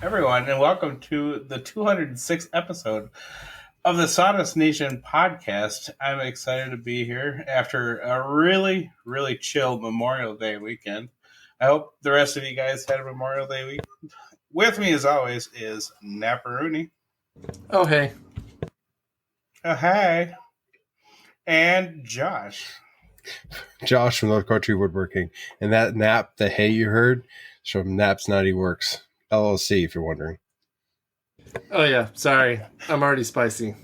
everyone, and welcome to the 206th episode of the Sawdust Nation podcast. I'm excited to be here after a really, really chill Memorial Day weekend. I hope the rest of you guys had a Memorial Day week. With me, as always, is Naparuni. Oh, hey. Oh, hi. And Josh. Josh from Love Country Woodworking. And that nap, the hey you heard, is from Naps Naughty Works, LLC, if you're wondering. Oh, yeah. Sorry. I'm already spicy.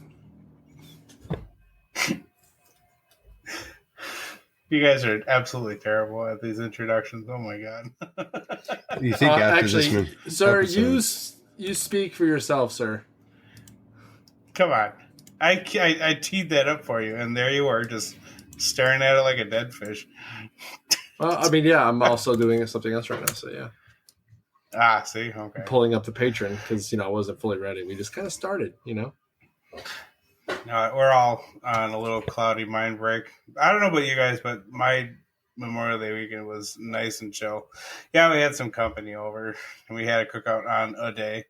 You guys are absolutely terrible at these introductions. Oh, my God. You think after this sir, episode, you speak for yourself, sir. Come on. I teed that up for you, and there you are, just staring at it like a dead fish. Well, I mean, yeah, I'm also doing something else right now, so yeah. Ah, see? Okay. Pulling up the patron because, I wasn't fully ready. We just kind of started, No, we're all on a little cloudy mind break. I don't know about you guys, but my Memorial Day weekend was nice and chill. Yeah, we had some company over, and we had a cookout on a day.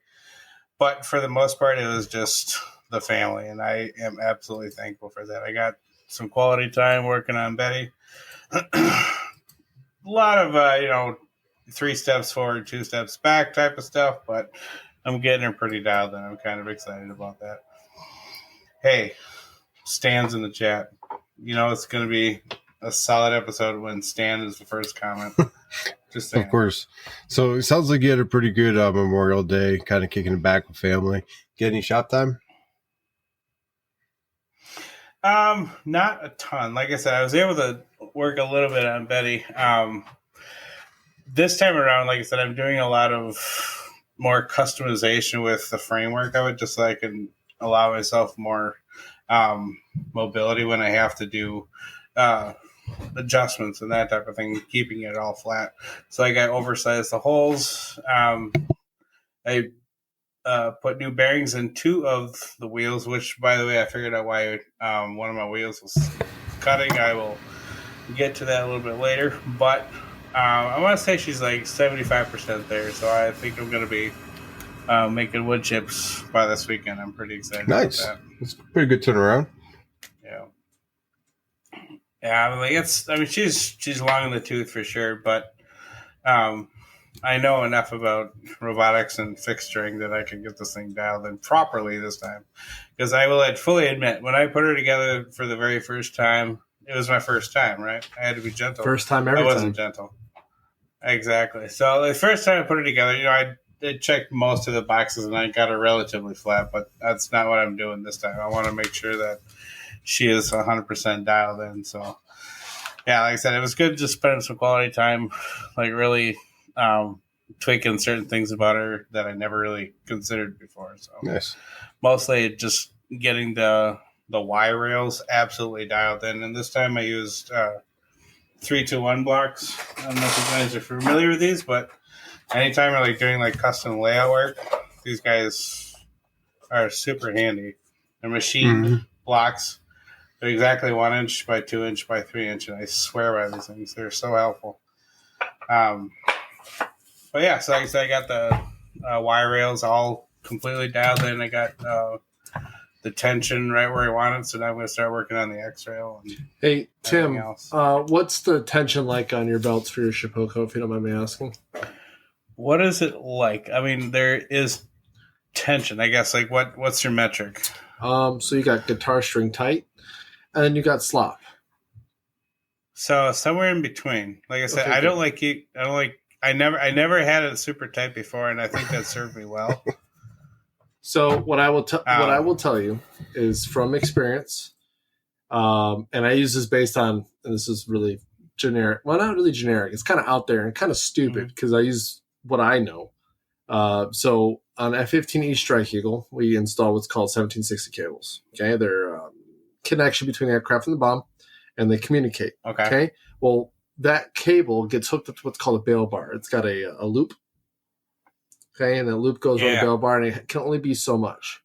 But for the most part, it was just the family, and I am absolutely thankful for that. I got some quality time working on Betty. A lot of, 3 steps forward, 2 steps back type of stuff, but I'm getting her pretty dialed in. I'm kind of excited about that. Hey, Stan's in the chat. It's going to be a solid episode when Stan is the first comment. Just saying. Of course. So it sounds like you had a pretty good Memorial Day, kind of kicking it back with family. Get any shop time? Not a ton. Like I said, I was able to work a little bit on Betty. This time around, like I said, I'm doing a lot of more customization with the framework of it, just so I can allow myself more mobility when I have to do adjustments and that type of thing, keeping it all flat. So I got oversized the holes. I put new bearings in 2 of the wheels, which, by the way, I figured out why one of my wheels was cutting. I will get to that a little bit later, but I want to say she's like 75% there, so I think I'm going to be making wood chips by this weekend. I'm pretty excited Nice. about that. It's a pretty good turnaround. Yeah, she's long in the tooth for sure, but I know enough about robotics and fixturing that I can get this thing dialed in properly this time. Because I will fully admit, when I put her together for the very first time, it was my first time, right? I had to be gentle. First time every time. I wasn't gentle. Exactly. So the first time I put it together, I checked most of the boxes and I got her relatively flat, but that's not what I'm doing this time. I want to make sure that she is 100% dialed in. So, yeah, like I said, it was good just spending some quality time, like really tweaking certain things about her that I never really considered before. So, nice. Mostly just getting the Y rails absolutely dialed in. And this time I used 3-2-1 blocks. I don't know if you guys are familiar with these, but anytime you're doing custom layout work, these guys are super handy. They're machined blocks. They're exactly 1 inch by 2 inch by 3 inch, and I swear by these things. They're so helpful. But yeah, so like I said, I got the Y rails all completely dialed in. I got the tension right where I want it, so now I'm going to start working on the X rail. Hey, Tim, what's the tension like on your belts for your Shapoko, if you don't mind me asking? What is it like? I mean, there is tension, I guess. What's your metric? So you got guitar string tight, and then you got slop. So somewhere in between. Like I said, okay, I never had it super tight before, and I think that served me well. So what I will tell you is from experience, and I use this based on, and this is really generic. Well, not really generic. It's kind of out there and kind of stupid because I use what I know. So on F-15E Strike Eagle, we install what's called 1760 cables. Okay, they're connection between the aircraft and the bomb, and they communicate. Okay. Well, that cable gets hooked up to what's called a bail bar. It's got a loop. Okay, and the loop goes on the bail bar, and it can only be so much.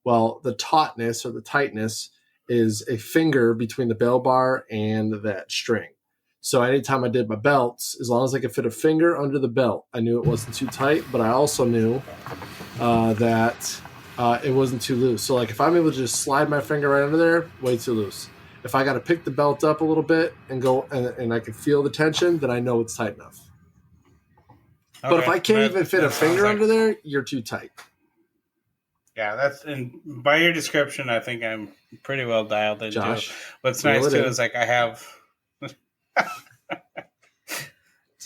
Well, the tautness or the tightness is a finger between the bail bar and that string. So anytime I did my belts, as long as I could fit a finger under the belt, I knew it wasn't too tight, but I also knew that it wasn't too loose. So like if I'm able to just slide my finger right under there, way too loose. If I got to pick the belt up a little bit and go and I can feel the tension, then I know it's tight enough. Okay. But if I can't even fit a finger under there, you're too tight. Yeah, and by your description, I think I'm pretty well dialed into. Josh, what's nice too is like I have.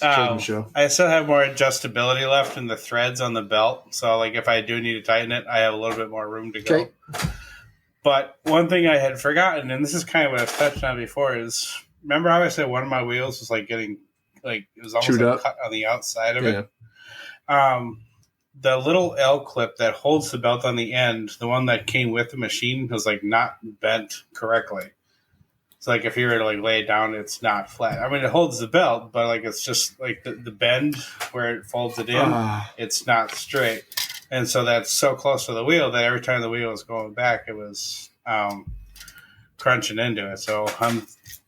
I still have more adjustability left in the threads on the belt, so like if I do need to tighten it, I have a little bit more room to go. Okay. But one thing I had forgotten, and this is kind of what I've touched on before, is remember how I said one of my wheels was like getting like it was almost like cut on the outside of it. The little L clip that holds the belt on the end, the one that came with the machine, was like not bent correctly. So like if you were to like lay it down, it's not flat. I mean, it holds the belt, but like it's just like the bend where it folds it in, it's not straight. And so that's so close to the wheel that every time the wheel was going back, it was crunching into it. So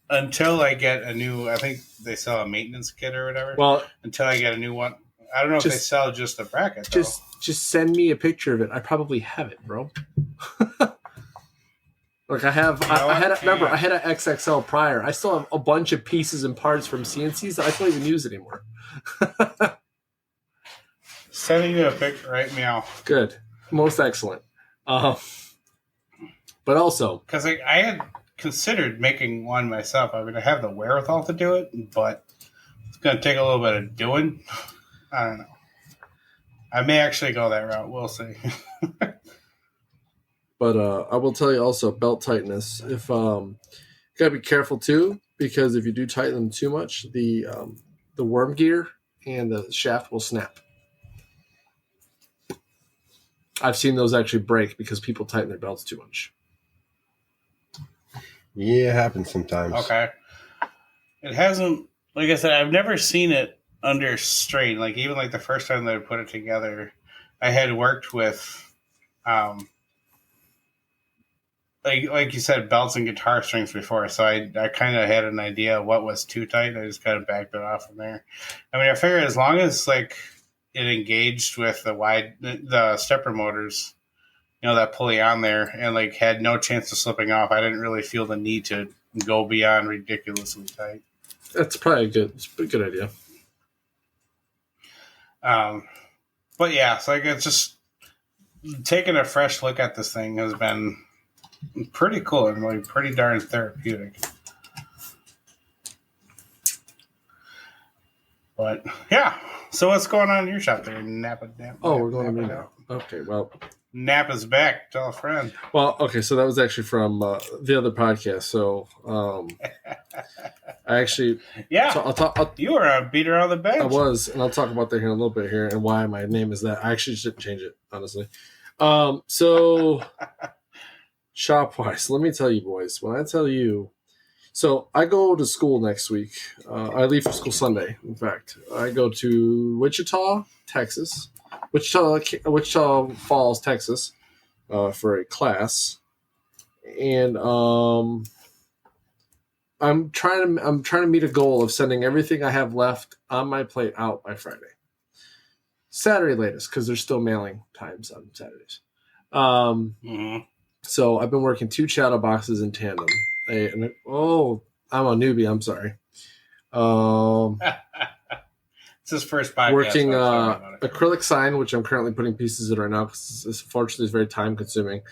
until I get a new, I think they sell a maintenance kit or whatever. Well, until I get a new one, I don't know if they sell just the bracket. Though. Just send me a picture of it. I probably have it, bro. Like I have, I had an XXL prior. I still have a bunch of pieces and parts from CNCs that I don't even use anymore. Sending you a picture right now. Good, most excellent. But also because I had considered making one myself. I mean, I have the wherewithal to do it, but it's going to take a little bit of doing. I don't know. I may actually go that route. We'll see. But I will tell you also belt tightness. If gotta be careful too, because if you do tighten them too much, the worm gear and the shaft will snap. I've seen those actually break because people tighten their belts too much. Yeah, it happens sometimes. Okay. It hasn't, like I said, I've never seen it under strain. Like even like the first time that I put it together, I had worked with like you said, belts and guitar strings before, so I kind of had an idea of what was too tight. I just kind of backed it off from there. I mean, I figured as long as like it engaged with the stepper motors, you know, that pulley on there, and like had no chance of slipping off, I didn't really feel the need to go beyond ridiculously tight. That's probably it's a good idea. But yeah, so like it's just taking a fresh look at this thing has been pretty cool and like pretty darn therapeutic. But yeah, so what's going on in your shop there, Napa? We're going to me now. Okay, well, Napa's back. Tell a friend. Well, okay, so that was actually from the other podcast. So I actually, So you were a beater on the bench. I was, and I'll talk about that here in a little bit here and why my name is that. I actually should change it, honestly. So shop wise, let me tell you, boys. When I tell you, so I go to school next week. I leave for school Sunday. In fact, I go to Wichita, Texas. Wichita Falls, Texas, for a class, and I'm trying to meet a goal of sending everything I have left on my plate out by Friday, Saturday latest, because there's still mailing times on Saturdays. So I've been working 2 shadow boxes in tandem. I'm a newbie. I'm sorry. It's his first podcast. Working acrylic sign, which I'm currently putting pieces in right now because unfortunately it's very time consuming.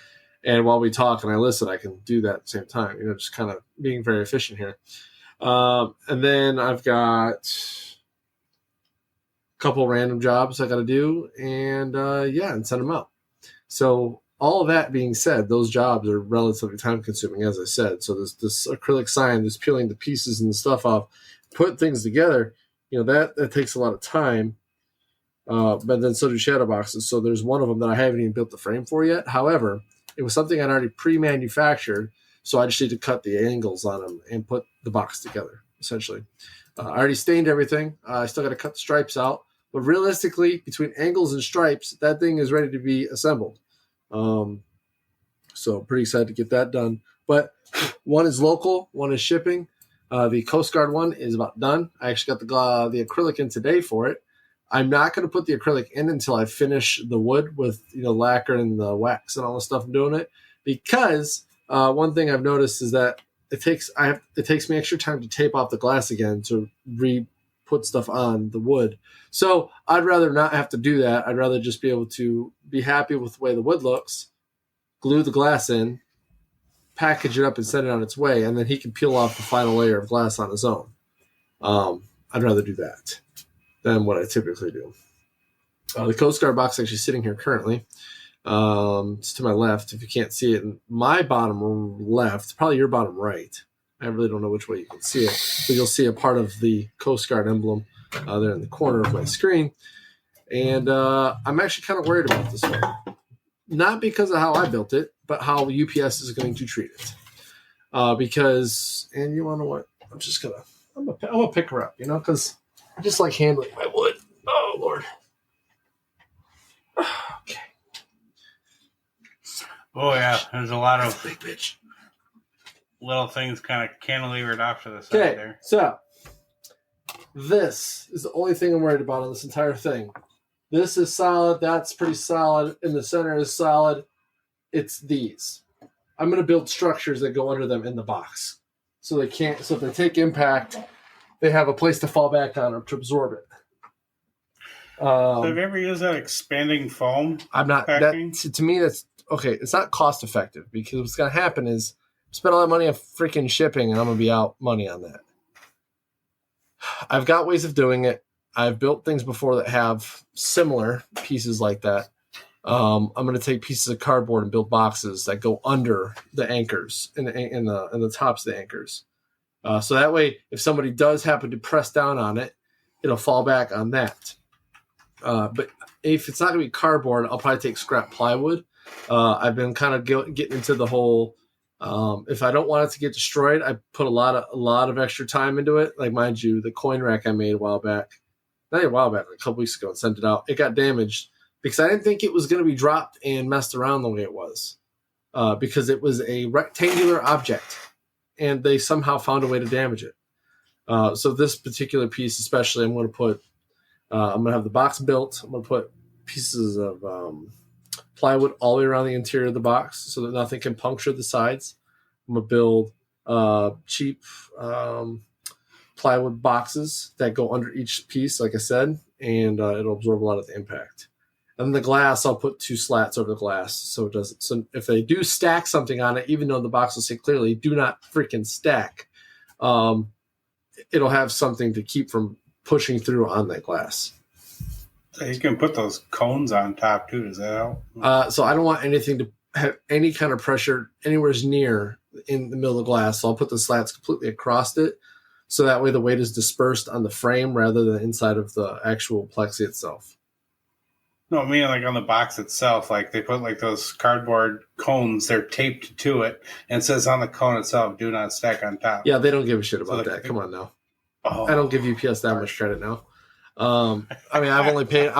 And while we talk and I listen, I can do that at the same time. You know, just kind of being very efficient here. And then I've got a couple random jobs I got to do, and send them out. So all of that being said, those jobs are relatively time consuming, as I said. So this acrylic sign, this peeling the pieces and the stuff off, putting things together, you know, that takes a lot of time. But then so do shadow boxes. So there's one of them that I haven't even built the frame for yet. However, it was something I'd already pre-manufactured, so I just need to cut the angles on them and put the box together, essentially. I already stained everything. I still got to cut the stripes out. But realistically, between angles and stripes, that thing is ready to be assembled. So pretty excited to get that done. But one is local, one is shipping. The Coast Guard one is about done. I actually got the acrylic in today for it. I'm not going to put the acrylic in until I finish the wood with lacquer and the wax and all the stuff I'm doing it, because one thing I've noticed is that it takes me extra time to tape off the glass again to put stuff on the wood. So I'd rather not have to do that. I'd rather just be able to be happy with the way the wood looks, glue the glass in, package it up and send it on its way, and then he can peel off the final layer of glass on his own. I'd rather do that than what I typically do. The Coast Guard box is actually sitting here currently. It's to my left. If you can't see it, in my bottom left, probably your bottom right. I really don't know which way you can see it, but you'll see a part of the Coast Guard emblem there in the corner of my screen. And I'm actually kind of worried about this one. Not because of how I built it, but how UPS is going to treat it. Because, and you want to know what? I'm gonna pick her up, because I just like handling my wood. Oh, Lord. Okay. Oh, yeah. There's a lot of big bitch. Little things kind of cantilevered off to the side Okay, there. so this is the only thing I'm worried about on this entire thing. This is solid. That's pretty solid. In the center is solid. It's these. I'm going to build structures that go under them in the box. So if they take impact, they have a place to fall back on or to absorb it. So have you ever used that expanding foam? I'm not. packing? To me, that's okay. It's not cost effective, because what's going to happen is spend all that money on freaking shipping, and I'm going to be out money on that. I've got ways of doing it. I've built things before that have similar pieces like that. I'm going to take pieces of cardboard and build boxes that go under the anchors in the tops of the anchors. So that way, if somebody does happen to press down on it, it'll fall back on that. But if it's not going to be cardboard, I'll probably take scrap plywood. I've been kind of getting into the whole. If I don't want it to get destroyed, I put a lot of extra time into it. Like, mind you, the coin rack I made a couple weeks ago, and sent it out. It got damaged because I didn't think it was going to be dropped and messed around the way it was, because it was a rectangular object, and they somehow found a way to damage it. So this particular piece, especially, I'm going to have the box built. I'm going to put pieces of plywood all the way around the interior of the box so that nothing can puncture the sides. I'm going to build cheap plywood boxes that go under each piece, like I said, and it'll absorb a lot of the impact. And then the glass, I'll put 2 slats over the glass so it doesn't. So if they do stack something on it, even though the box will say clearly, do not freaking stack, it'll have something to keep from pushing through on that glass. So you can put those cones on top too. Does that help? So I don't want anything to have any kind of pressure anywhere near in the middle of the glass. So I'll put the slats completely across it, so that way the weight is dispersed on the frame rather than inside of the actual plexi itself. No, I mean like on the box itself. Like they put like those cardboard cones. They're taped to it, and it says on the cone itself, "Do not stack on top." Yeah, they don't give a shit about that. Come on now. Oh, I don't give UPS that much credit now. I mean, I've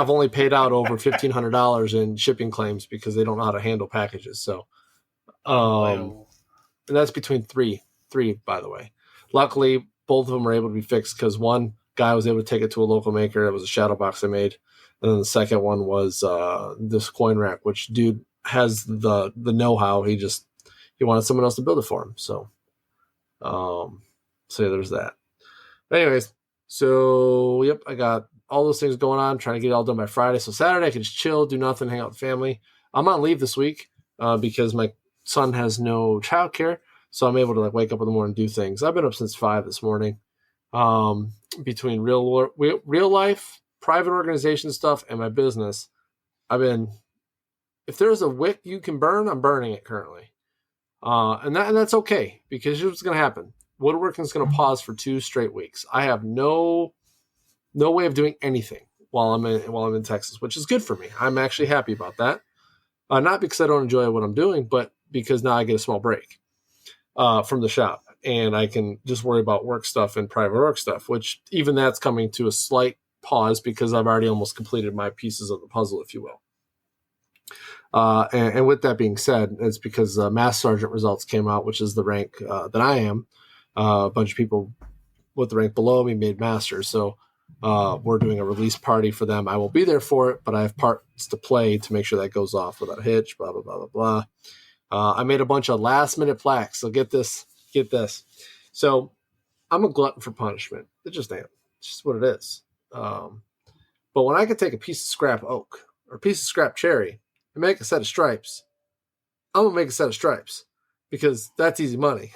only paid out over $1,500 in shipping claims because they don't know how to handle packages. So, and that's between three, by the way. Luckily, both of them were able to be fixed because one guy was able to take it to a local maker. It was a shadow box I made. And then the second one was this coin rack, which dude has the know-how. He wanted someone else to build it for him. So yeah, there's that. But anyways, so yep, I got all those things going on, trying to get it all done by Friday. So Saturday I can just chill, do nothing, hang out with family. I'm on leave this week because my son has no childcare. So I'm able to like wake up in the morning and do things. I've been up since 5 this morning. Between real life, private organization stuff, and my business, if there's a wick you can burn, I'm burning it currently. And that's okay, because here's what's going to happen. Woodworking is going to pause for 2 straight weeks. I have no way of doing anything while I'm in Texas, which is good for me. I'm actually happy about that. Not because I don't enjoy what I'm doing, but because now I get a small break from the shop, and I can just worry about work stuff and private work stuff, which even that's coming to a slight pause because I've already almost completed my pieces of the puzzle, if you will. And with that being said, it's because Master Sergeant results came out, which is the rank that I am. A bunch of people with the rank below me made masters. So we're doing a release party for them. I will be there for it, but I have parts to play to make sure that goes off without a hitch, blah, blah, blah, blah, blah. I made a bunch of last minute plaques. So get this. So I'm a glutton for punishment. It just am. It's just what it is. But when I could take a piece of scrap oak or a piece of scrap cherry and make a set of stripes, I'm going to make a set of stripes because that's easy money.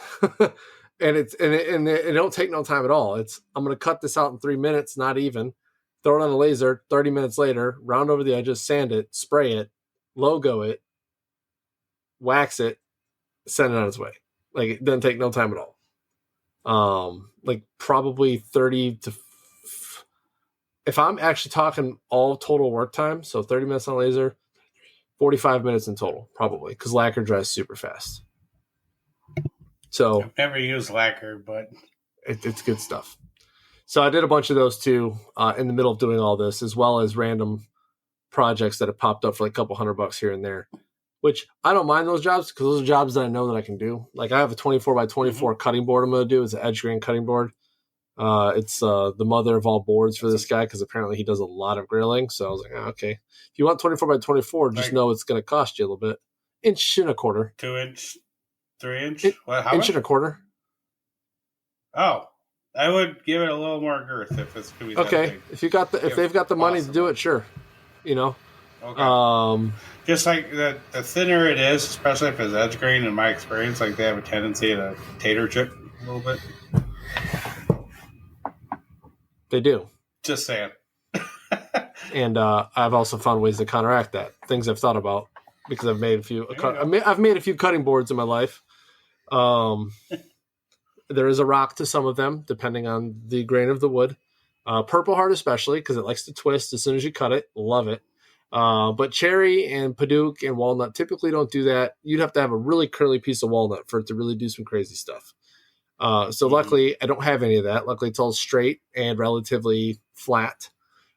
And it don't take no time at all. I'm going to cut this out in 3 minutes, not even. Throw it on a laser. 30 minutes later, round over the edges, sand it, spray it, logo it, wax it, send it on its way. Like it doesn't take no time at all. Like probably 30 to. If I'm actually talking all total work time, so 30 minutes on laser, 45 minutes in total, probably, because lacquer dries super fast. So I've never used lacquer, but it's good stuff. So I did a bunch of those too in the middle of doing all this, as well as random projects that have popped up for like a couple $100 here and there, which I don't mind those jobs because those are jobs that I know that I can do. Like I have a 24 by 24 cutting board I'm going to do. It's an edge grain cutting board. It's the mother of all boards for this guy because apparently he does a lot of grilling. So I was like, okay, if you want 24 by 24, just know it's going to cost you a little bit. Inch and a quarter. 2 inch, 3 inch, Inch and a quarter. Oh, I would give it a little more girth if it's going to be okay. That big. If they've got the money to do it, sure. You know. Okay. Just like the thinner it is, especially if it's edge grain, in my experience, like they have a tendency to tater chip a little bit. They do. Just saying. And I've also found ways to counteract that. Things I've thought about because I've made a few. I've made a few cutting boards in my life. There is a rock to some of them, depending on the grain of the wood. Purple Heart especially because it likes to twist as soon as you cut it. Love it. But cherry and Paduke and walnut typically don't do that. You'd have to have a really curly piece of walnut for it to really do some crazy stuff. So luckily, I don't have any of that. Luckily, it's all straight and relatively flat.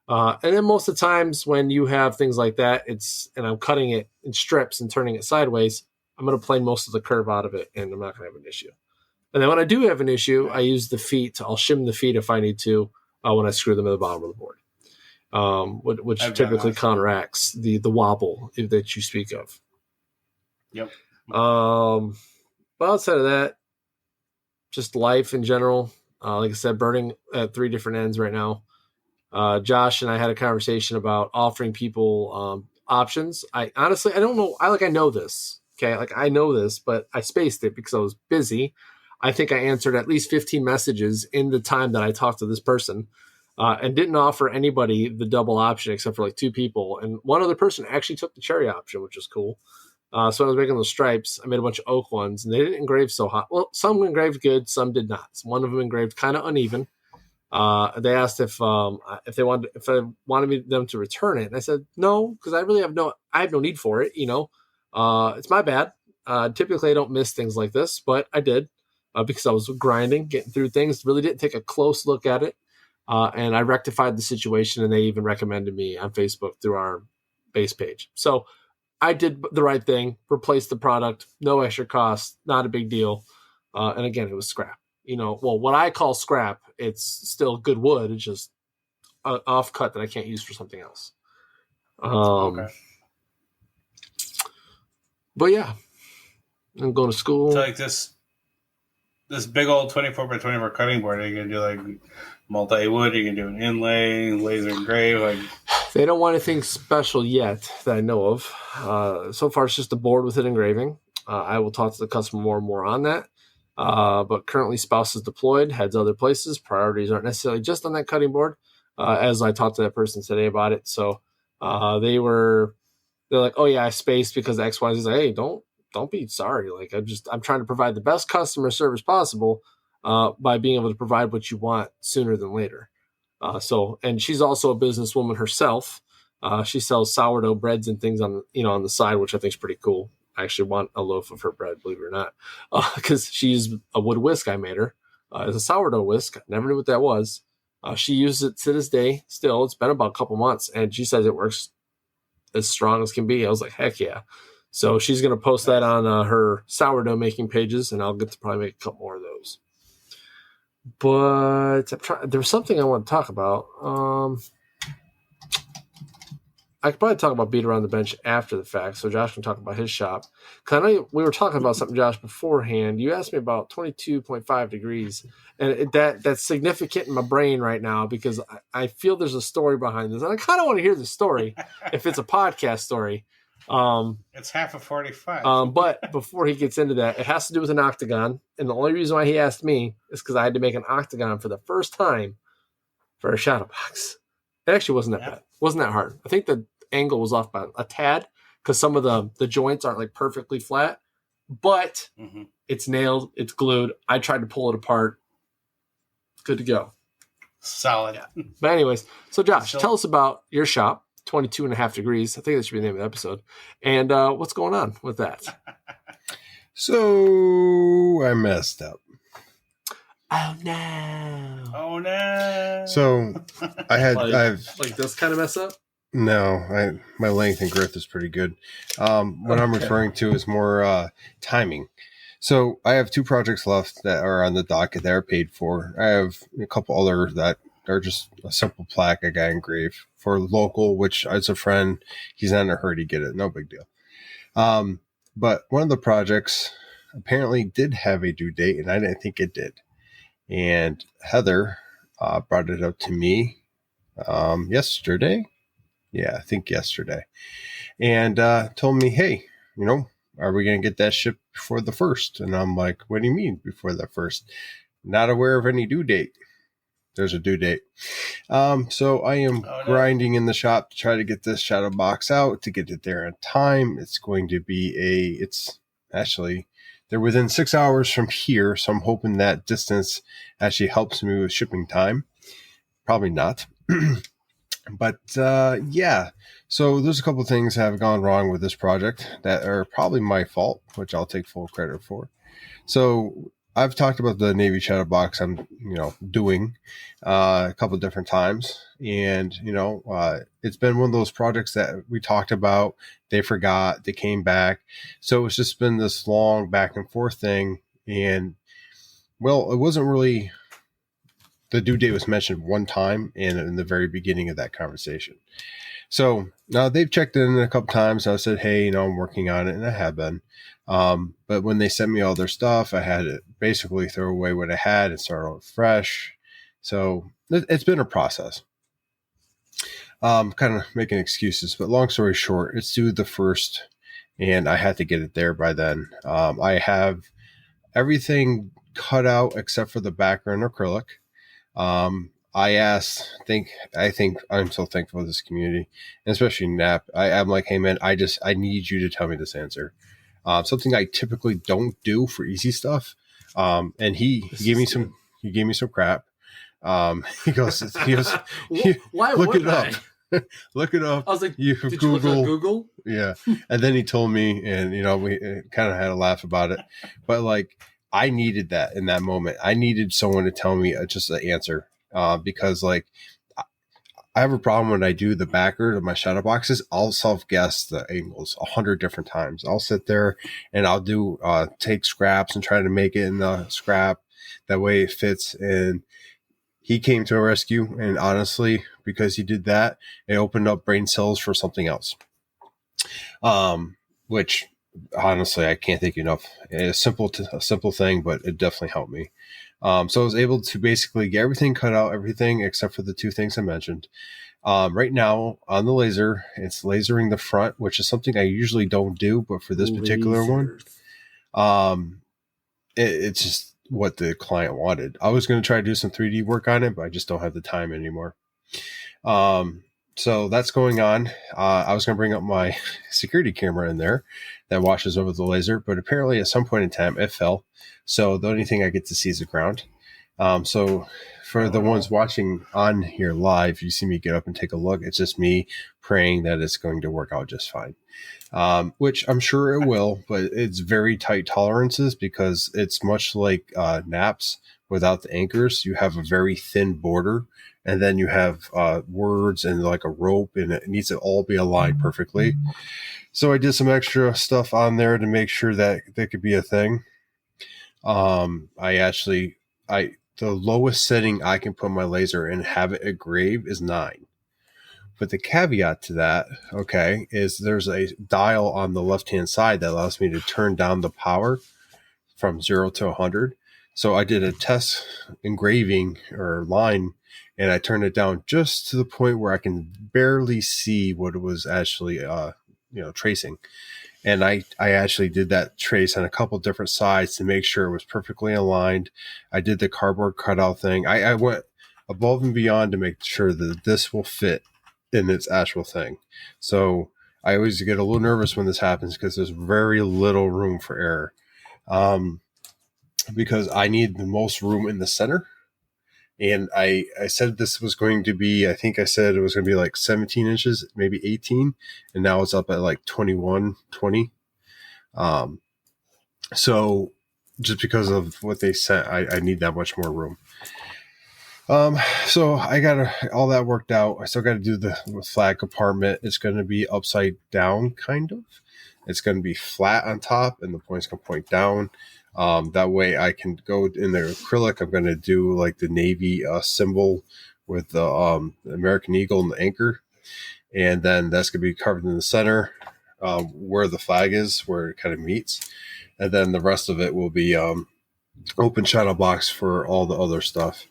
And then most of the times when you have things like that, and I'm cutting it in strips and turning it sideways, I'm going to plane most of the curve out of it, and I'm not going to have an issue. And then when I do have an issue, I use the feet. I'll shim the feet if I need to when I screw them at the bottom of the board, which typically counteracts the wobble that you speak of. Yep. But outside of that, just life in general. Like I said, burning at 3 different ends right now. Josh and I had a conversation about offering people options. I honestly, I don't know. I know this. Okay. Like I know this, but I spaced it because I was busy. I think I answered at least 15 messages in the time that I talked to this person and didn't offer anybody the double option except for like 2 people. And one other person actually took the cherry option, which was cool. So I was making those stripes. I made a bunch of oak ones, and they didn't engrave so hot. Well, some engraved good, some did not. One of them engraved kind of uneven. They asked if I wanted them to return it, and I said no because I really have no need for it. You know, it's my bad. Typically, I don't miss things like this, but I did because I was grinding, getting through things. Really didn't take a close look at it, and I rectified the situation. And they even recommended me on Facebook through our base page. So I did the right thing, replaced the product, no extra cost, not a big deal. And again, it was scrap. You know, well, what I call scrap, it's still good wood. It's just an off cut that I can't use for something else. Okay. But yeah, I'm going to school. So like this big old 24 by 24 cutting board, are you going to do like multi-wood? Are you going to do an inlay, laser engrave? Like they don't want anything special yet that I know of. So far, it's just a board with an engraving. I will talk to the customer more and more on that. But currently, spouse is deployed, heads other places. Priorities aren't necessarily just on that cutting board. As I talked to that person today about it, so they're like, "Oh yeah, I spaced because X, Y, Z." Like, hey, don't be sorry. Like I'm trying to provide the best customer service possible by being able to provide what you want sooner than later. And she's also a businesswoman herself. She sells sourdough breads and things on the side, which I think is pretty cool. I actually want a loaf of her bread, believe it or not, because she used a wood whisk I made her. It's a sourdough whisk. I never knew what that was. She uses it to this day still. It's been about a couple months, and she says it works as strong as can be. I was like, heck yeah. So she's going to post that on her sourdough making pages, and I'll get to probably make a couple more of those. But there was something I want to talk about. I could probably talk about beat around the bench after the fact, so Josh can talk about his shop. Because I know we were talking about something, Josh, beforehand. You asked me about 22.5 degrees, and that's significant in my brain right now because I feel there's a story behind this, and I kind of want to hear the story if it's a podcast story. It's half of 45. But before he gets into that, it has to do with an octagon, and the only reason why he asked me is because I had to make an octagon for the first time for a shadow box. It actually wasn't that bad. It wasn't that hard. I think the angle was off by a tad because some of the joints aren't like perfectly flat, but it's nailed, it's glued. I tried to pull it apart. Good to go. Solid. Yeah. But anyways, so Josh, tell us about your shop, 22.5 degrees. I think that should be the name of the episode. And what's going on with that? So I messed up. Oh no. So I've like this kind of mess up? No, my length and girth is pretty good. What I'm referring to is more timing. So I have 2 projects left that are on the docket that are paid for. I have a couple other that are just a simple plaque I got engraved for local, which as a friend, he's not in a hurry to get it. No big deal. But one of the projects apparently did have a due date, and I didn't think it did. And Heather brought it up to me yesterday. Yeah, I think yesterday. And told me, hey, are we going to get that shipped before the 1st? And I'm like, what do you mean before the 1st? Not aware of any due date. There's a due date. So I am grinding in the shop to try to get this shadow box out, to get it there in time. It's going to be they're within 6 hours from here. So I'm hoping that distance actually helps me with shipping time. Probably not. But yeah, so there's a couple of things that have gone wrong with this project that are probably my fault, which I'll take full credit for. So I've talked about the Navy shadow box I'm doing a couple of different times, and it's been one of those projects that we talked about. They forgot, they came back, so it's just been this long back and forth thing. And well, it wasn't really. The due date was mentioned one time in the very beginning of that conversation. So now they've checked in a couple times. I said, hey, I'm working on it, and I have been. But when they sent me all their stuff, I had to basically throw away what I had and start out fresh. So it's been a process. Kind of making excuses, but long story short, it's due the 1st, and I had to get it there by then. I have everything cut out except for the background acrylic. I think I'm so thankful for this community, and especially Nap. I'm like, hey man, I need you to tell me this answer. Something I typically don't do for easy stuff. And he gave me some crap. He goes, why look would it up. Look it up. I was like, you did Google. You look on Google? Yeah. And then he told me, and we kind of had a laugh about it, but like, I needed that in that moment. I needed someone to tell me just an answer because like I have a problem when I do the backer of my shadow boxes. I'll self-guess the angles 100 different times. I'll sit there and I'll do take scraps and try to make it in the scrap. That way it fits. And he came to a rescue. And honestly, because he did that, it opened up brain cells for something else. Which honestly, I can't think enough. It's a simple thing, but it definitely helped me. So I was able to basically get everything cut out, everything except for the 2 things I mentioned. Right now on the laser, it's lasering the front, which is something I usually don't do, but for this particular one, it's just what the client wanted. I was going to try to do some 3D work on it, but I just don't have the time anymore. So that's going on. I was going to bring up my security camera in there that watches over the laser, but apparently at some point in time it fell. So the only thing I get to see is the ground. So for the ones watching on here live, you see me get up and take a look. It's just me praying that it's going to work out just fine. Which I'm sure it will, but it's very tight tolerances because it's much like naps without the anchors. You have a very thin border. And then you have words and like a rope, and it needs to all be aligned perfectly. So I did some extra stuff on there to make sure that could be a thing. I the lowest setting I can put my laser and have it engrave is 9. But the caveat to that, okay, is there's a dial on the left-hand side that allows me to turn down the power from 0 to 100. So I did a test engraving or line, and I turned it down just to the point where I can barely see what it was actually, tracing. And I actually did that trace on a couple different sides to make sure it was perfectly aligned. I did the cardboard cutout thing. I went above and beyond to make sure that this will fit in its actual thing. So I always get a little nervous when this happens because there's very little room for error. Because I need the most room in the center. And I said this was going to be, I think I said it was going to be like 17 inches, maybe 18. And now it's up at like 21, 20. So just because of what they said, I need that much more room. So I got all that worked out. I still got to do the flag compartment. It's going to be upside down, kind of. It's going to be flat on top, and the point's going to point down. That way I can go in the acrylic. I'm going to do like the Navy symbol with the American Eagle and the anchor. And then that's going to be covered in the center where the flag is, where it kind of meets. And then the rest of it will be open shadow box for all the other stuff.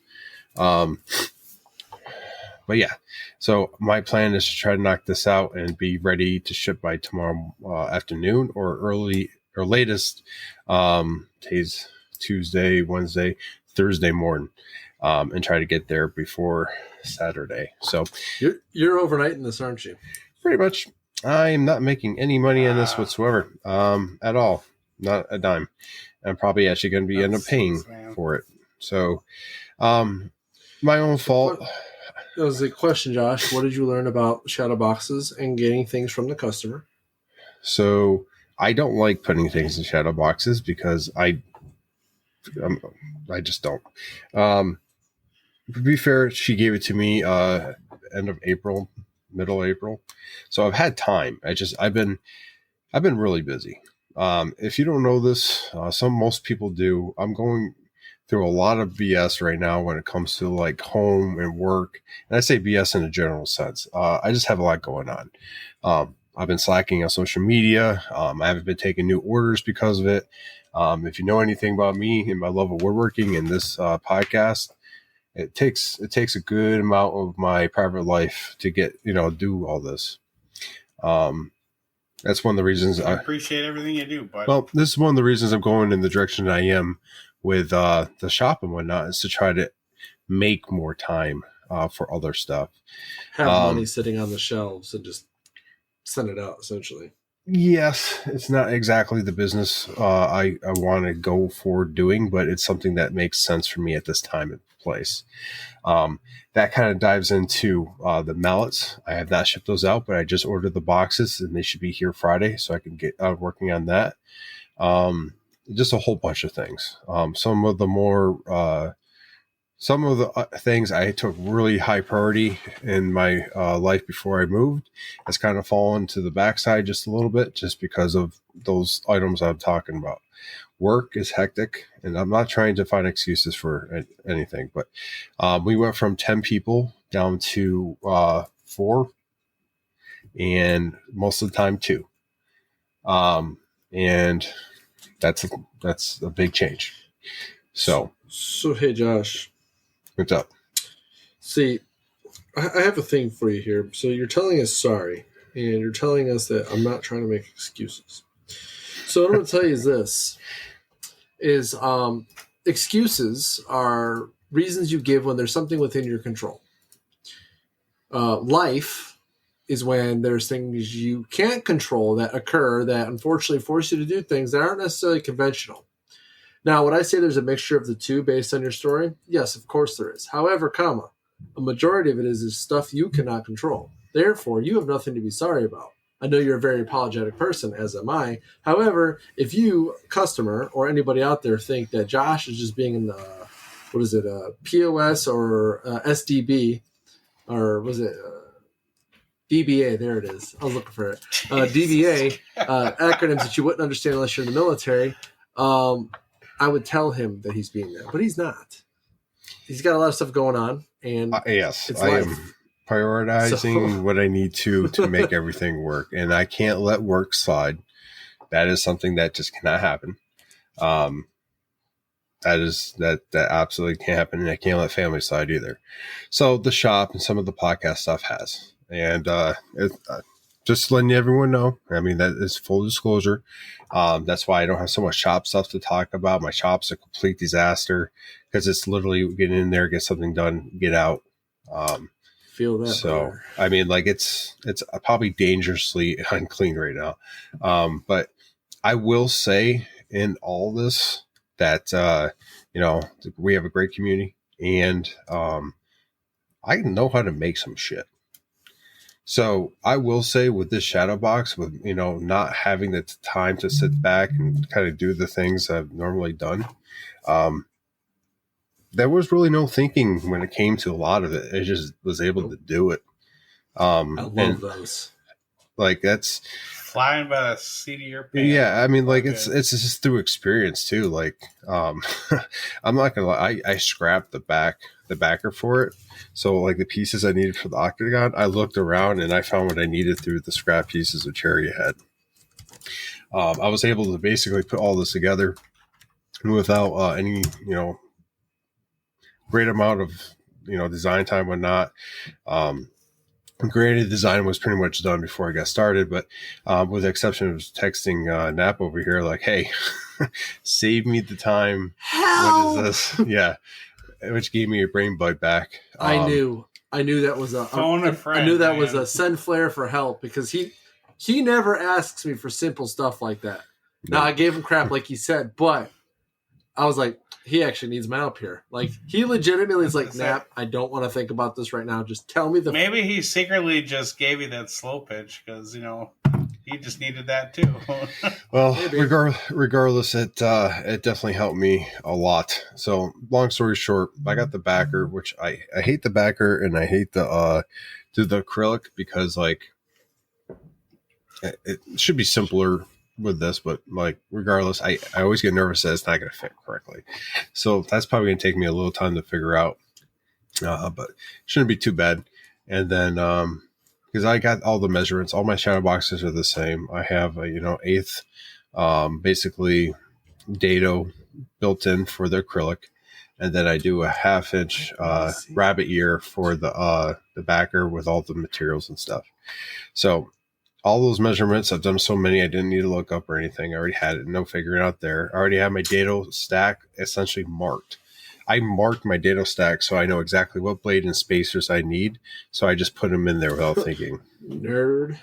But yeah, so my plan is to try to knock this out and be ready to ship by tomorrow afternoon or early or latest today's Tuesday, Wednesday, Thursday morning, and try to get there before Saturday. So you're overnighting this, aren't you? Pretty much. I am not making any money on this whatsoever, at all, not a dime. I'm probably actually going to be end up paying for it. So, my own fault. That was a question, Josh. What did you learn about shadow boxes and getting things from the customer? So I don't like putting things in shadow boxes because I just don't. To be fair, she gave it to me end of April, middle April. So I've had time. I've been really busy. If you don't know this, most people do. I'm going through a lot of BS right now when it comes to like home and work. And I say BS in a general sense. I just have a lot going on. I've been slacking on social media. I haven't been taking new orders because of it. If you know anything about me and my love of woodworking and this podcast, it takes a good amount of my private life to get, do all this. That's one of the reasons I appreciate everything you do, bud. Well, this is one of the reasons I'm going in the direction I am with the shop and whatnot, is to try to make more time for other stuff. Have money sitting on the shelves and just send it out, essentially. Yes, it's not exactly the business I want to go for doing, but it's something that makes sense for me at this time and place. That kind of dives into the mallets. I have not shipped those out, but I just ordered the boxes and they should be here Friday, so I can get working on that. Just a whole bunch of things. Some of the things I took really high priority in my life before I moved has kind of fallen to the backside just a little bit, just because of those items I'm talking about. Work is hectic, and I'm not trying to find excuses for anything, but we went from 10 people down to 4, and most of the time 2. And that's a big change. So hey, Josh. What's up? See, I have a thing for you here. So you're telling us sorry, and you're telling us that I'm not trying to make excuses. So what I'm going to tell you is this, is excuses are reasons you give when there's something within your control. Life is when there's things you can't control that occur that unfortunately force you to do things that aren't necessarily conventional. Now, would I say there's a mixture of the two based on your story? Yes, of course there is. However, a majority of it is stuff you cannot control. Therefore, you have nothing to be sorry about. I know you're a very apologetic person, as am I. However, if you, customer, or anybody out there think that Josh is just being in the, POS or SDB, or was it DBA? There it is. I was looking for it. DBA, acronyms that you wouldn't understand unless you're in the military. I would tell him that he's being there, but he's not. he's got a lot of stuff going on, and yes, it's I life. am prioritizing what I need to make everything work, and I can't let work slide. That is something that just cannot happen. That absolutely can't happen, and I can't let family slide either. So the shop and some of the podcast stuff has, and just letting everyone know. I mean, that is full disclosure. That's why I don't have so much shop stuff to talk about. My shop's a complete disaster because it's literally get in there, get something done, get out. Feel that. So brother. I mean, like it's probably dangerously unclean right now. But I will say in all this that we have a great community, and I know how to make some shit. So I will say with this shadow box, with not having the time to sit back and kind of do the things I've normally done, there was really no thinking when it came to a lot of it. I just was able to do it. I love those. Like that's flying by the seat of your pants. Yeah, I mean, like it's just through experience too. Like, I'm not gonna lie, I scrapped the backer for it. So like the pieces I needed for the octagon, I looked around and I found what I needed through the scrap pieces of cherry head. I was able to basically put all this together without any great amount of design time, whatnot. Granted, design was pretty much done before I got started, but with the exception of texting Nap over here, like, hey, save me the time. Hell! What is this? Yeah, which gave me a brain bug back. I knew that was phone a friend. I knew that was a send flare for help, because he never asks me for simple stuff like that. No. Now I gave him crap, like he said, but I was like, he actually needs my help here. Like, he legitimately is like, Nap, I don't want to think about this right now. Just tell me Maybe he secretly just gave you that slow pitch because, he just needed that too. Well, regardless, it definitely helped me a lot. So, long story short, I got the backer, which I hate the backer, and I hate the acrylic, because like it should be simpler with this, but like regardless, I always get nervous that it's not going to fit correctly. So that's probably going to take me a little time to figure out, but shouldn't be too bad. And then because I got all the measurements, all my shadow boxes are the same. I have a eighth basically dado built in for the acrylic, and then I do a 1/2 inch rabbit ear for the backer with all the materials and stuff. So all those measurements, I've done so many, I didn't need to look up or anything. I already had it, no figuring out there. I already had my dado stack essentially marked. I marked my dado stack so I know exactly what blade and spacers I need. So I just put them in there without thinking. Nerd.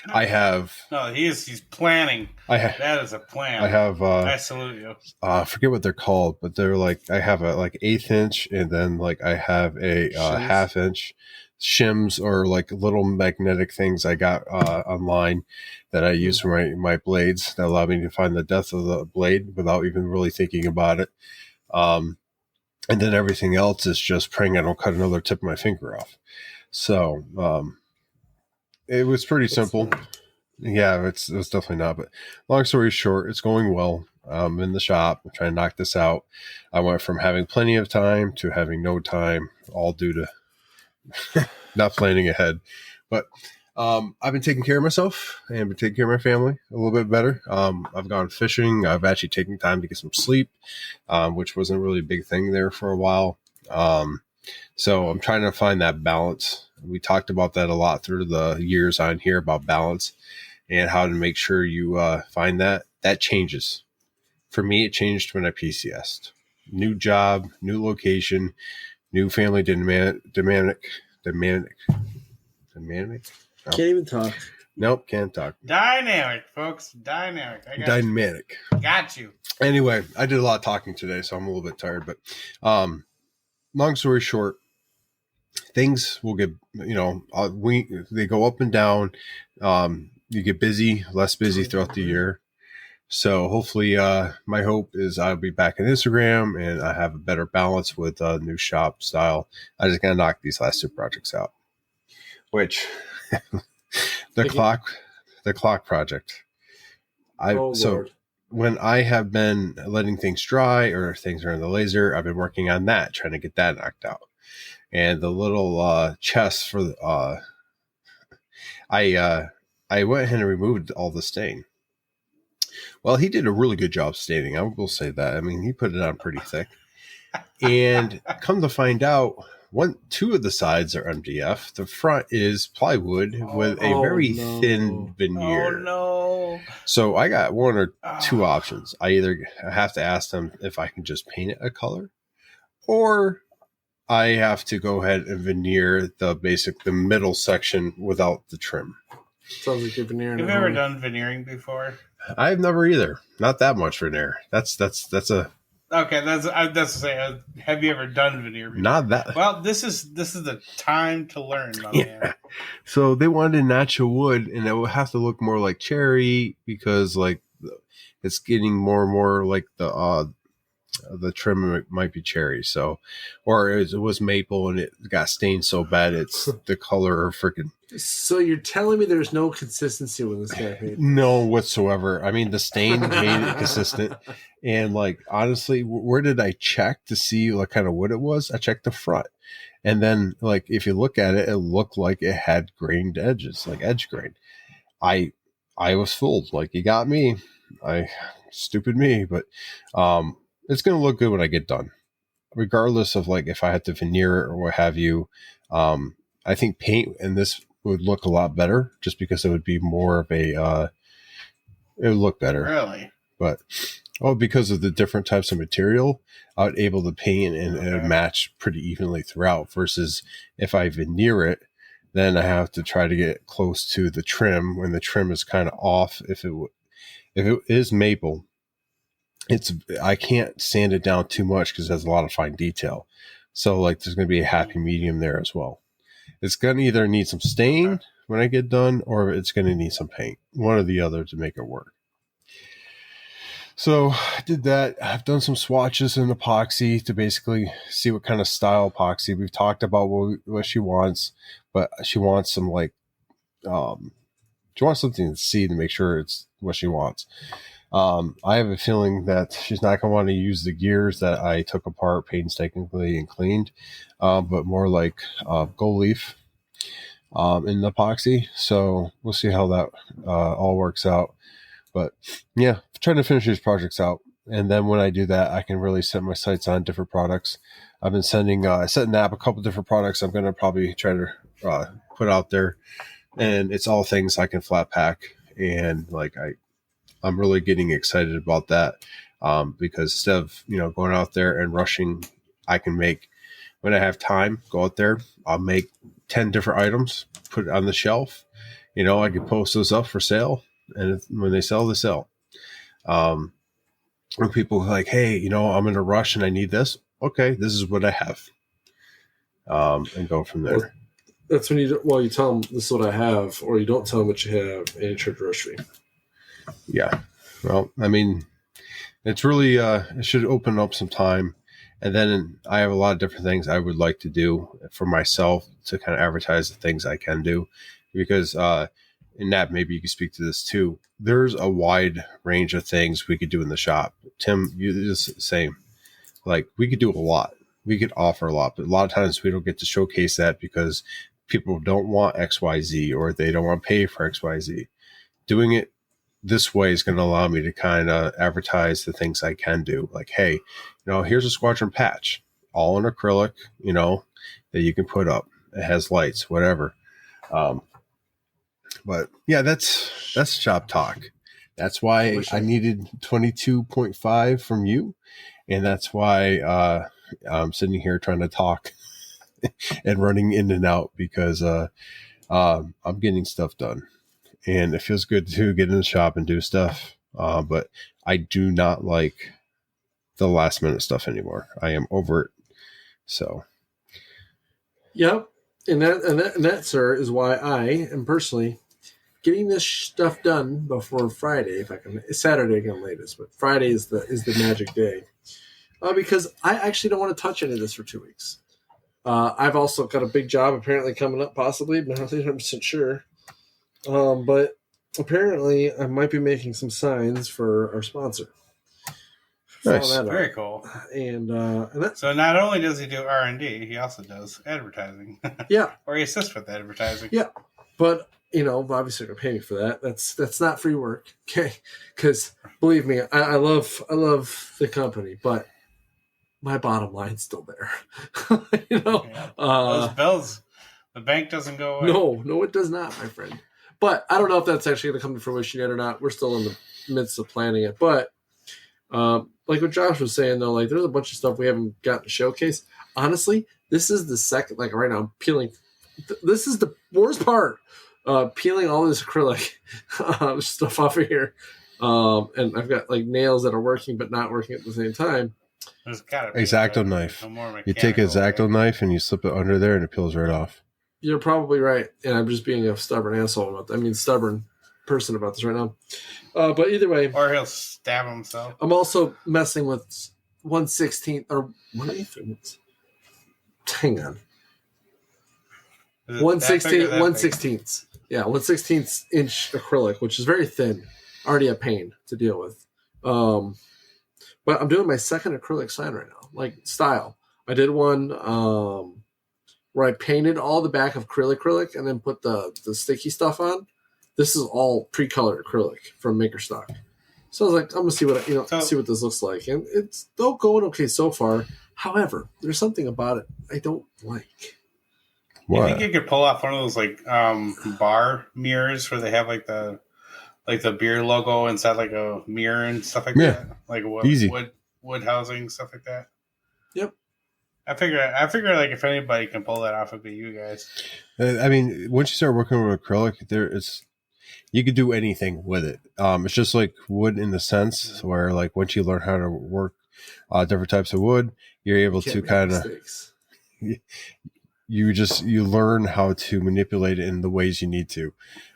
I have. No, he's planning. That is a plan. I have. I salute you. I forget what they're called, but they're like, I have a like 1/8 inch, and then like I have a 1/2 inch shims, or like little magnetic things I got online that I use for my blades that allow me to find the depth of the blade without even really thinking about it. And then everything else is just praying I don't cut another tip of my finger off. So it was pretty simple. Yeah, it was definitely not. But long story short, it's going well. I'm in the shop. I'm trying to knock this out. I went from having plenty of time to having no time, all due to not planning ahead. But I've been taking care of myself and been taking care of my family a little bit better. I've gone fishing. I've actually taken time to get some sleep, which wasn't really a big thing there for a while. So I'm trying to find that balance. We talked about that a lot through the years on here, about balance and how to make sure you find that. That changes. For me, it changed when I PCS'd. New job, new location, new family dynamic. Oh. Can't even talk. Nope, can't talk. Dynamic, folks. Dynamic. Dynamic. Got you. Anyway, I did a lot of talking today, so I'm a little bit tired. But long story short, things will get, they go up and down. You get busy, less busy throughout the year. So hopefully, my hope is I'll be back on Instagram and I have a better balance with new shop style. I just gotta knock these last 2 projects out. Which the clock project. Lord. when I have been letting things dry or things are in the laser, I've been working on that, trying to get that knocked out. And the little chest for the, I went ahead and removed all the stain. Well, he did a really good job staining. I will say that. I mean, he put it on pretty thick. And come to find out, two of the sides are MDF. The front is plywood with a very thin veneer. Oh no! So I got one or two options. I either have to ask them if I can just paint it a color, or I have to go ahead and veneer the middle section without the trim. Sounds like you're veneering. Have you ever done veneering before? I've never either. Not that much veneer. That's a. Okay, that's to say. Have you ever done veneer before? Not that. Well, this is the time to learn, my man. So they wanted natural wood, and it would have to look more like cherry because like it's getting more and more like the trim might be cherry. So, or it was maple and it got stained so bad it's the color of freaking. So you're telling me there's no consistency when this guy painted? No whatsoever. I mean, the stain made it consistent. And like, honestly, where did I check to see what kind of wood it was? I checked the front. And then like, if you look at it, it looked like it had grained edges, like edge grain. I was fooled. Like, you got me. Stupid me. But, it's going to look good when I get done, regardless of like, if I had to veneer it or what have you. I think paint in this would look a lot better just because it would be more of a, it would look better. Really? But, because of the different types of material, I would able to paint and it would match pretty evenly throughout versus if I veneer it, then I have to try to get close to the trim when the trim is kind of off. If it is maple, I can't sand it down too much because it has a lot of fine detail. So like there's going to be a happy medium there as well. It's going to either need some stain when I get done, or it's going to need some paint, one or the other to make it work. So I did that. I've done some swatches in epoxy to basically see what kind of style epoxy. We've talked about what she wants, but she wants some like, she wants something to see to make sure it's what she wants. I have a feeling that she's not going to want to use the gears that I took apart painstakingly and cleaned, but more like gold leaf in the epoxy. So we'll see how that all works out. But yeah, trying to finish these projects out. And then when I do that, I can really set my sights on different products. I've been setting up a couple different products I'm going to probably try to put out there. And it's all things I can flat pack. And like I'm really getting excited about that because instead of, going out there and rushing, I can make, when I have time, go out there, I'll make 10 different items, put it on the shelf. I can post those up for sale. And when they sell, they sell. When people are like, hey, I'm in a rush and I need this. Okay, this is what I have. And go from there. Well, that's when you tell them this is what I have, or you don't tell them what you have and you charge grocery. Yeah. Well, I mean, it's really, it should open up some time. And then I have a lot of different things I would like to do for myself to kind of advertise the things I can do. Because, and Nat, maybe you can speak to this too. There's a wide range of things we could do in the shop. Tim, you just the same. Like, we could do a lot. We could offer a lot. But a lot of times we don't get to showcase that because people don't want XYZ or they don't want to pay for XYZ. Doing it this way is going to allow me to kind of advertise the things I can do. Like, hey, here's a Squadron patch, all in acrylic, that you can put up. It has lights, whatever. But yeah, that's shop talk. That's why I needed 22.5 from you. And that's why I'm sitting here trying to talk and running in and out because I'm getting stuff done. And it feels good to get in the shop and do stuff. But I do not like the last minute stuff anymore. I am over it. So. Yep. And that, sir, is why I am personally getting this stuff done before Friday, if I can. Saturday again latest, but Friday is the magic day. Because I actually don't want to touch any of this for 2 weeks. I've also got a big job apparently coming up, possibly, but I'm not 100% sure. But apparently I might be making some signs for our sponsor. Nice. Follow that Very up. cool. And that, So not only does he do R&D, he also does advertising. yeah, Or he assists with advertising. yeah. But obviously they're paying me for that. That's not free work, okay? Because believe me, I love the company, but my bottom line's still there. Yeah. Those bills, the bank doesn't go away. No, it does not, my friend. But I don't know if that's actually going to come to fruition yet or not. We're still in the midst of planning it. But like what Josh was saying, though, like there's a bunch of stuff we haven't gotten to showcase. Honestly, this is the second. Like right now, I'm peeling. This is the worst part. Peeling all this acrylic stuff off of here, and I've got like nails that are working but not working at the same time. There's gotta be X-Acto knife. You take a X-Acto knife and you slip it under there and it peels right off. You're probably right, and I'm just being a stubborn asshole about that. I mean, stubborn person about this right now. But either way, or he'll stab himself. I'm also messing with 1/16 or 1/8. Hang on, 1/16. Yeah, 1/16 inch acrylic, which is very thin. Already a pain to deal with. But I'm doing my second acrylic sign right now, like style. I did one where I painted all the back of acrylic and then put the sticky stuff on. This is all pre-colored acrylic from Maker Stock. So I was like, I'm gonna see what see what this looks like, and it's all going okay so far. However, there's something about it I don't like. What? You think you could pull off one of those like bar mirrors where they have like the beer logo inside like a mirror and stuff like that? Like wood housing, stuff like that. Yep. I figure like if anybody can pull that off, it'd be you guys. I mean, once you start working with acrylic, you could do anything with it. It's just like wood in the sense where like once you learn how to work different types of wood, you're able to kind of you learn how to manipulate it in the ways you need to.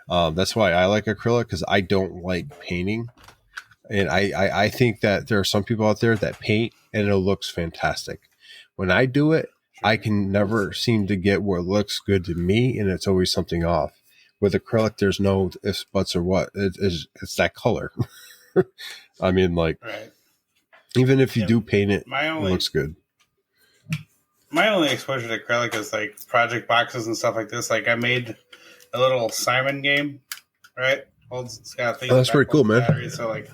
That's why I like acrylic, because I don't like painting. And I think that there are some people out there that paint and it looks fantastic. When I do it, I can never seem to get what looks good to me, and it's always something off. With acrylic, there's no ifs, buts, or what. It's that color. I mean, like, right. Even if you do paint it, it looks good. My only exposure to acrylic is like project boxes and stuff like this. Like I made a little Simon game, right? It's got things that's pretty cool, man. Batteries. So like,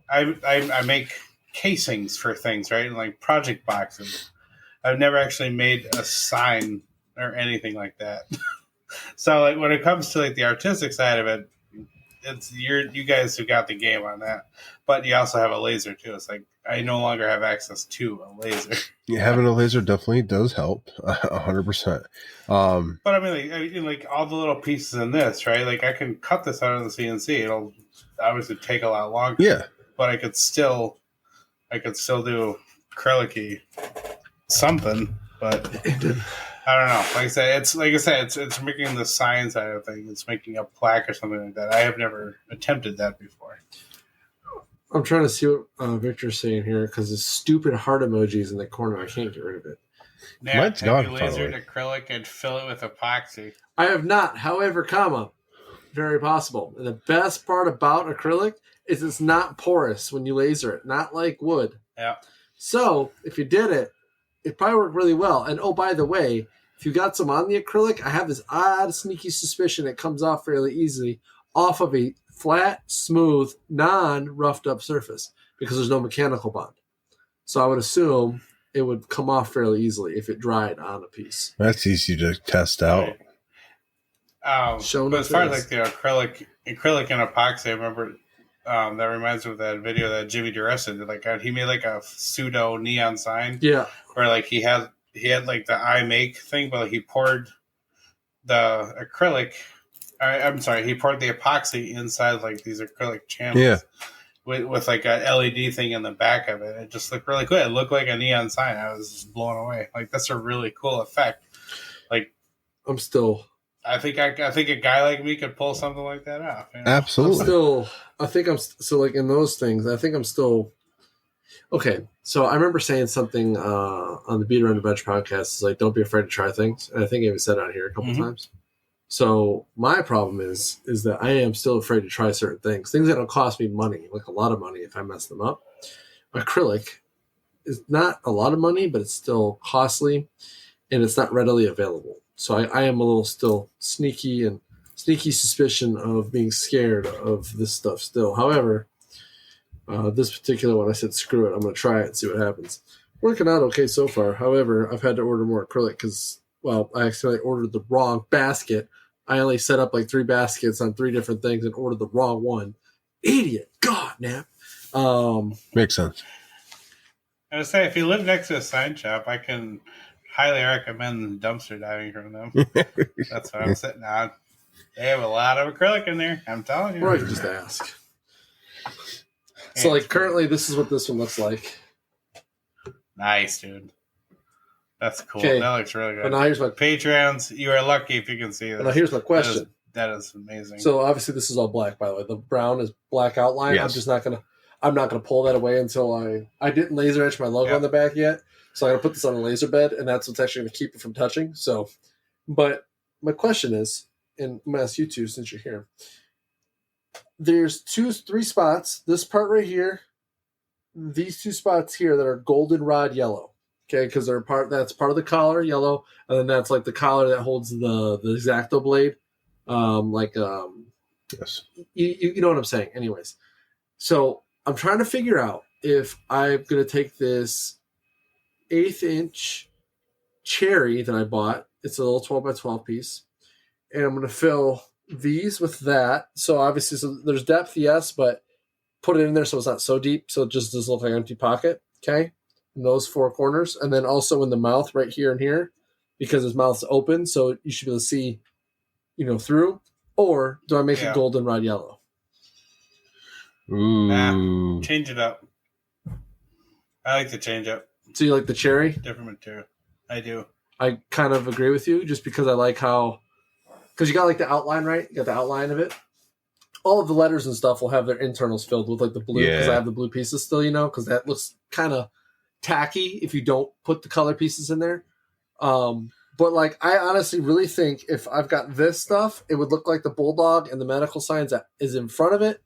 I make casings for things, right? And like project boxes. I've never actually made a sign or anything like that. So like when it comes to like the artistic side of it, it's you guys who got the game on that. But you also have a laser too. It's like I no longer have access to a laser. Yeah, having a laser definitely does help, 100%. But I mean, like all the little pieces in this, right? Like I can cut this out of the CNC. It'll obviously take a lot longer. Yeah, but I could still do acrylic-y something. But I don't know. Like I said, it's making the science side of things. It's making a plaque or something like that. I have never attempted that before. I'm trying to see what Victor's saying here because the stupid heart emojis in the corner. I can't get rid of it. Yeah, mine's gone. Lasered acrylic and fill it with epoxy. I have not. However, very possible. And the best part about acrylic is it's not porous when you laser it, not like wood. Yeah. So if you did it, it probably worked really well. And oh, by the way, if you got some on the acrylic, I have this odd, sneaky suspicion it comes off fairly easily off of a flat, smooth, non-roughed up surface because there's no mechanical bond. So I would assume it would come off fairly easily if it dried on a piece. That's easy to test out. Right. But as far as like the acrylic and epoxy, I remember that reminds me of that video that Jimmy DeRessa did. Like he made like a pseudo neon sign. Yeah. Where like he had like the I make thing, but like, he poured the acrylic. I'm sorry, he poured the epoxy inside like these acrylic channels. Yeah. With like a LED thing in the back of it. It just looked really good. It looked like a neon sign. I was just blown away. Like that's a really cool effect. Like I think a guy like me could pull something like that off. You know? Absolutely. I think I'm still like in those things. I think I'm still okay. So I remember saying something on the Beat Around the Bench podcast. It's like, don't be afraid to try things. And I think I even said it on here a couple times. So my problem is that I am still afraid to try certain things that don't cost me money, like a lot of money if I mess them up. Acrylic is not a lot of money, but it's still costly and it's not readily available. So I am a little still sneaky suspicion of being scared of this stuff still. However, this particular one, I said, screw it. I'm going to try it and see what happens. Working out okay so far. However, I've had to order more acrylic because, well, I accidentally ordered the wrong basket. I only set up like 3 baskets on 3 different things and ordered the wrong one. Idiot. God, Nap. Makes sense. I would say if you live next to a sign shop, I can highly recommend dumpster diving from them. That's what I'm sitting on. They have a lot of acrylic in there. I'm telling you. Or I can just ask. So, like, currently, this is what this one looks like. Nice, dude. That's cool. Okay. That looks really good. But now here's my Patreons, you are lucky if you can see this. Now here's my question. That is amazing. So obviously this is all black, by the way. The brown is black outline. Yes. I'm not gonna pull that away until I didn't laser etch my logo on the back yet. So I'm gonna put this on a laser bed, and that's what's actually gonna keep it from touching. So, but my question is, and I'm gonna ask you two since you're here. There's 3 spots. This part right here, these 2 spots here that are goldenrod yellow. Okay, because that's part of the collar, yellow, and then that's like the collar that holds the X-Acto blade. Yes. You know what I'm saying. Anyways, so I'm trying to figure out if I'm gonna take this 1/8 inch cherry that I bought. It's a little 12 by 12 piece, and I'm gonna fill these with that. So obviously, there's depth, yes, but put it in there so it's not so deep, so it just doesn't look like an empty pocket. Okay. In those 4 corners, and then also in the mouth right here and here, because his mouth's open, so you should be able to see, through. Or do I make it goldenrod yellow? Ooh. Change it up. I like to change up. So you like the cherry? Different material. I do. I kind of agree with you, just because I like how, because you got like the outline, right? You got the outline of it. All of the letters and stuff will have their internals filled with like the blue, because I have the blue pieces still, because that looks kind of tacky if you don't put the color pieces in there. But like, I honestly really think if I've got this stuff, it would look like the bulldog and the medical signs that is in front of it.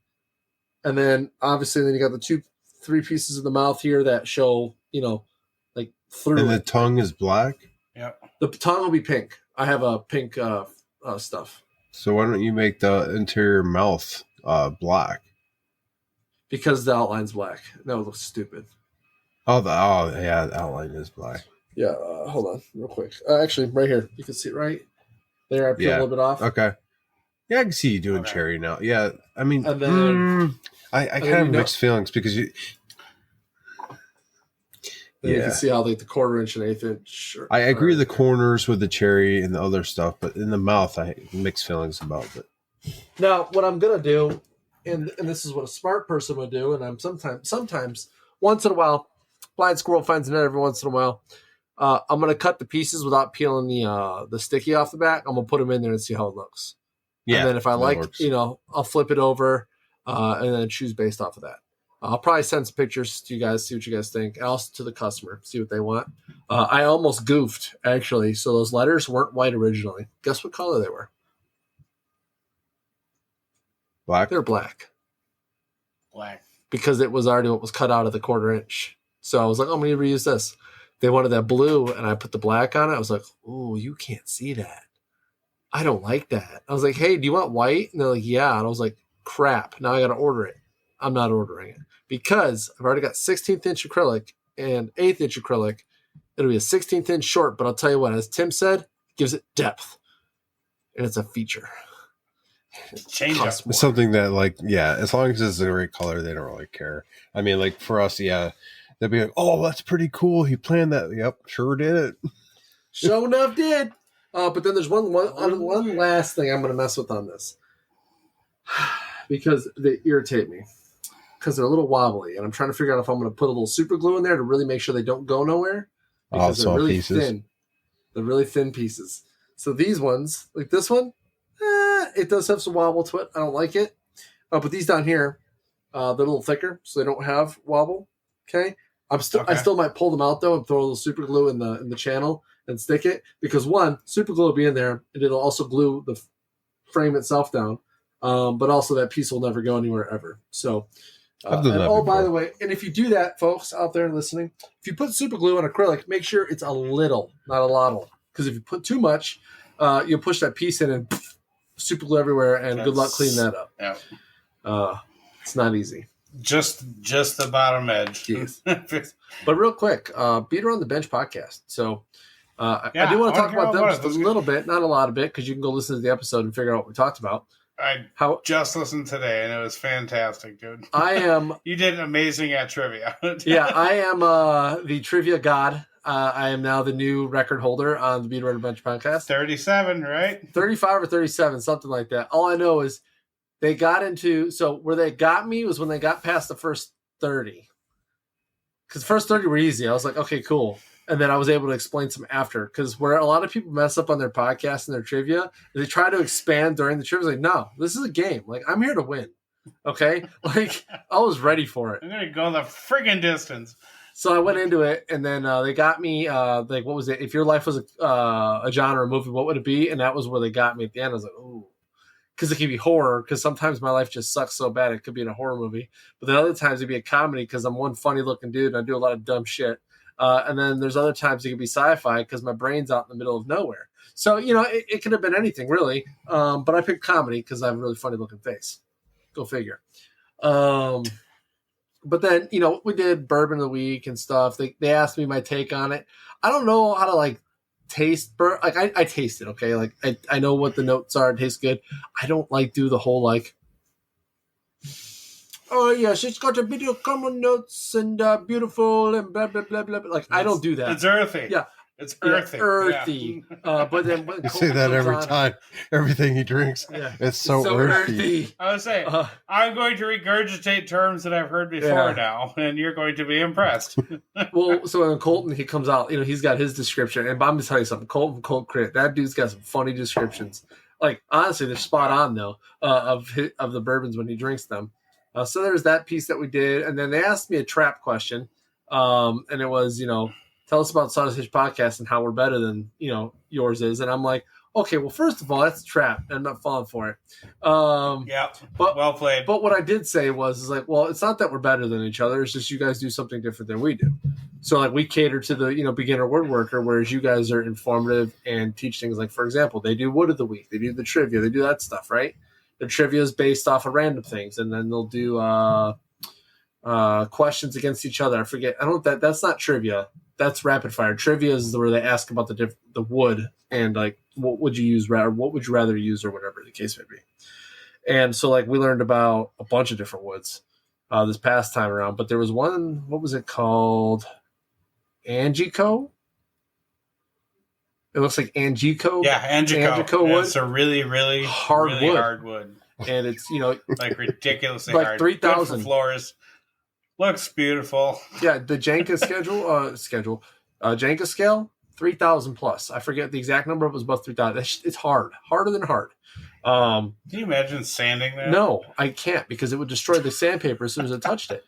And then obviously then you got the 3 pieces of the mouth here that show, like through. And the tongue is black? Yep. The tongue will be pink. I have a pink stuff. So why don't you make the interior mouth black? Because the outline's black. That would look stupid. The outline is black. Yeah, hold on, real quick. Actually, right here, you can see it right there. I peel a little bit off. Okay. Yeah, I can see you doing cherry now. Yeah, I mean, and then, I kind of mixed feelings because you. Then you can see how like the 1/4 inch and 1/8 inch. I agree with the corners with the cherry and the other stuff, but in the mouth, I mixed feelings about it. Now, what I'm gonna do, and this is what a smart person would do, and I'm sometimes once in a while, blind squirrel finds a net every once in a while. I'm gonna cut the pieces without peeling the sticky off the back. I'm gonna put them in there and see how it looks. Yeah, and then if I like, works. I'll flip it over and then choose based off of that. I'll probably send some pictures to you guys, see what you guys think. And also to the customer, see what they want. I almost goofed, actually. So those letters weren't white originally. Guess what color they were? Black? They're black. Black. Because it was already what was cut out of the 1/4 inch. So I was like, I'm going to reuse this. They wanted that blue, and I put the black on it. I was like, oh, you can't see that. I don't like that. I was like, hey, do you want white? And they're like, yeah. And I was like, crap. Now I got to order it. I'm not ordering it because I've already got 16th inch acrylic and 1/8 inch acrylic. It'll be a 16th inch short, but I'll tell you what, as Tim said, it gives it depth, and it's a feature. Change up. Something that, as long as it's the right color, they don't really care. I mean, like for us, they'll be like, oh, that's pretty cool. He planned that. Yep, sure did. Sure enough did. But then there's one last thing I'm going to mess with on this because they irritate me. Because they're a little wobbly, and I'm trying to figure out if I'm going to put a little super glue in there to really make sure they don't go nowhere. Because they're really thin. They're really thin pieces. So these ones, like this one, it does have some wobble to it. I don't like it. But these down here, they're a little thicker, so they don't have wobble. Okay, I still might pull them out though and throw a little super glue in the channel and stick it because one, super glue will be in there, and it'll also glue frame itself down. But also that piece will never go anywhere ever. So, I've done that by before. the way, and if you do that, folks out there listening, if you put super glue on acrylic, make sure it's a little, not a lot. Because if you put too much, you'll push that piece in and super glue everywhere, and good luck cleaning that up. Yeah. It's not easy. Just the bottom edge. Yes. But real quick, Beat Around the Bench podcast. So I do want to talk about them just a little bit, not a lot of it, because you can go listen to the episode and figure out what we talked about. I just listened today, and it was fantastic, dude. You did amazing at trivia. Yeah, I am the trivia god. I am now the new record holder on the Beat Around the Bench podcast. 37, right? 35 or 37, something like that. All I know is they got into, so where they got me was when they got past the first 30. Because the first 30 were easy. I was like, okay, cool. And then I was able to explain some after. Because where a lot of people mess up on their podcast and their trivia, they try to expand during the trivia. Like, no, this is a game. Like, I'm here to win. Okay? Like, I was ready for it. I'm going to go the friggin' distance. So I went into it, and then they got me, like, what was it? If your life was a genre or movie, what would it be? And that was where they got me at the end. I was like, ooh. Because it could be horror, because sometimes my life just sucks so bad it could be in a horror movie. But then other times it'd be a comedy because I'm one funny-looking dude and I do a lot of dumb shit. And then there's other times it could be sci-fi because my brain's out in the middle of nowhere. So, it could have been anything, really. But I picked comedy because I have a really funny-looking face. Go figure. But then, we did Bourbon of the Week and stuff. They asked me my take on it. I don't know how to, like, taste I taste it, okay? Like, I know what the notes are. It tastes good. I don't, like, do the whole, like, oh, yes, it's got a bit of common notes and beautiful and blah, blah, blah, blah. Like, I don't do that. It's earthy. Yeah. It's earthy. Yeah, earthy. Yeah. But then You say that every time. Everything he drinks. Yeah. It's so earthy. I would say, I'm going to regurgitate terms that I've heard before now, and you're going to be impressed. Well, so when Colton, he comes out, he's got his description. And I'm going to tell you something. Colton from Colt Crit, that dude's got some funny descriptions. Like, honestly, they're spot on, though, of the bourbons when he drinks them. So there's that piece that we did. And then they asked me a trap question. And it was, tell us about Sausage Podcast and how we're better than, yours is. And I'm like, okay, well, first of all, that's a trap. I'm not falling for it. Yeah, but well played. But what I did say was like, well, it's not that we're better than each other. It's just you guys do something different than we do. So like we cater to the, beginner woodworker, whereas you guys are informative and teach things like, for example, they do Wood of the Week. They do the trivia. They do that stuff, right? The trivia is based off of random things. And then they'll do questions against each other. I forget. That's not trivia. That's rapid fire. Trivia is where they ask about the wood and like what would you use, or what would you rather use, or whatever the case may be. And so like we learned about a bunch of different woods this past time around. But there was one. What was it called? Angico. It looks like Angico. Yeah, Angico wood. It's a really, really hard wood. And it's like ridiculously like hard. 3,000 floors. Looks beautiful. Yeah, the Jenga Jenga scale, 3,000 plus. I forget the exact number. It was about 3,000. It's harder than hard. Can you imagine sanding that? No, I can't because it would destroy the sandpaper as soon as it touched it.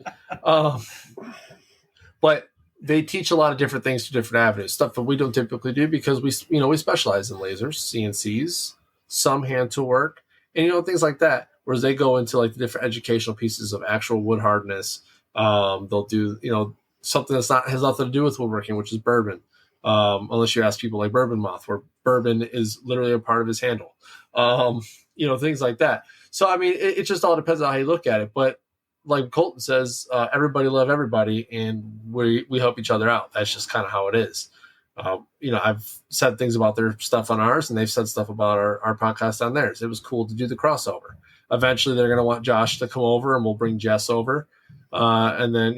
But they teach a lot of different things to different avenues, stuff that we don't typically do because we specialize in lasers, CNCs, some hand tool work, and things like that. Whereas they go into like the different educational pieces of actual wood hardness. They'll do something has nothing to do with woodworking, which is bourbon. Unless you ask people like Bourbon Moth, where bourbon is literally a part of his handle. Things like that. So I mean, it just all depends on how you look at it. But like Colton says, everybody love everybody, and we help each other out. That's just kind of how it is. I've said things about their stuff on ours, and they've said stuff about our podcast on theirs. It was cool to do the crossover. Eventually, they're going to want Josh to come over, and we'll bring Jess over. And then,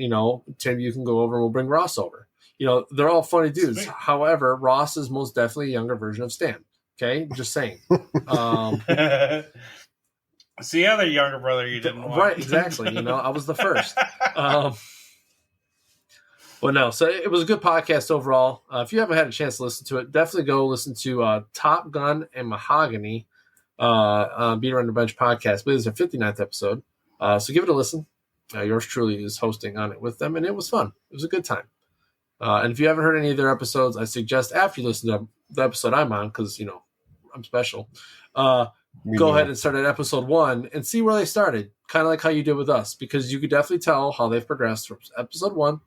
Tim, you can go over and we'll bring Ross over. They're all funny dudes. Sweet. However, Ross is most definitely a younger version of Stan. Okay? Just saying. It's the other younger brother you didn't want. Right, exactly. I was the first. But no, so it was a good podcast overall. If you haven't had a chance to listen to it, definitely go listen to Top Gun and Mahogany Beat Around the Bench podcast. But it's their 59th episode. So give it a listen. Yours truly is hosting on it with them, and it was fun. It was a good time. And if you haven't heard any of their episodes, I suggest after you listen to the episode I'm on, because, I'm special, go ahead and start at episode 1 and see where they started, kind of like how you did with us, because you could definitely tell how they've progressed from episode 1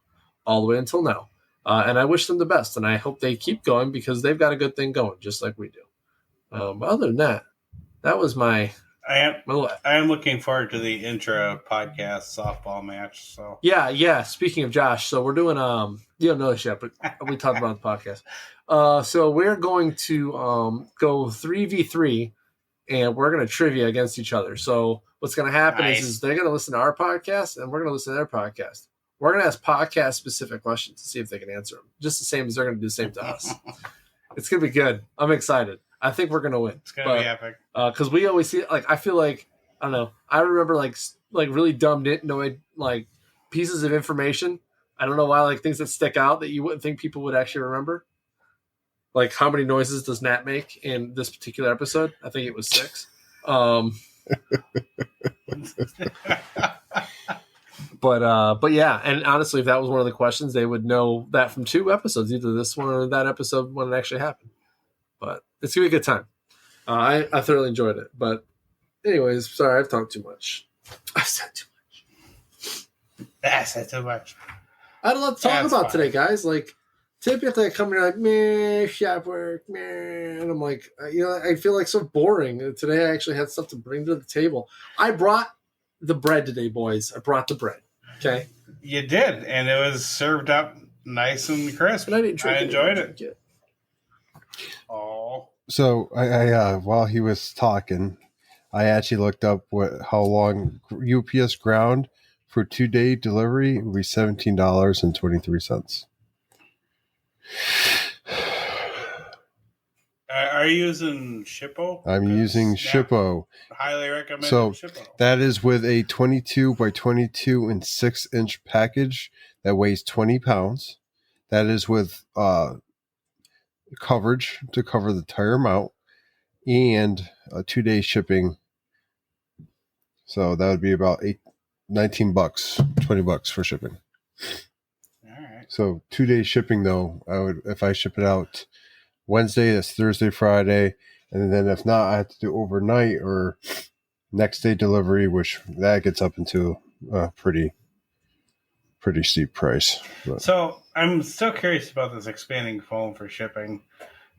all the way until now. And I wish them the best, and I hope they keep going because they've got a good thing going, just like we do. But other than that, that was my. I am looking forward to the intra podcast softball match. So yeah. Speaking of Josh, so we're doing you don't know this yet, but we talked about the podcast. So we're going to go 3v3, and we're going to trivia against each other. So what's going to happen is they're going to listen to our podcast, and we're going to listen to their podcast. We're going to ask podcast specific questions to see if they can answer them, just the same as they're going to do the same to us. It's going to be good. I'm excited. I think we're gonna win. It's gonna be epic. Because we always see, like, I feel like, I don't know. I remember like really dumb like pieces of information. I don't know why, like things that stick out that you wouldn't think people would actually remember. Like, how many noises does Nat make in this particular episode? I think it was 6. But yeah, and honestly, if that was one of the questions, they would know that from 2 episodes, either this one or that episode when it actually happened. But it's going to be a good time. I thoroughly enjoyed it. But anyways, sorry, I've talked too much. I said too much. I had a lot to talk about today, guys. Like, typically I come here like, meh, shop work, meh. And I'm like, I feel like so boring. And today I actually had stuff to bring to the table. I brought the bread today, boys. I brought the bread. Okay? You did. And it was served up nice and crisp. But I didn't drink I enjoyed it. Oh. So I while he was talking, I actually looked up how long UPS ground for 2-day delivery would be $17.23. Are you using Shippo? I'm using Shippo. Highly recommend Shippo. That is with a 22 by 22 and 6-inch package that weighs 20 pounds. That is with coverage to cover the entire amount and a 2-day shipping. So that would be about $19, $20 for shipping. All right. So 2-day shipping though, if I ship it out Wednesday, that's Thursday, Friday, and then if not, I have to do overnight or next day delivery, which that gets up into a pretty steep price. But. So I'm still curious about this expanding foam for shipping.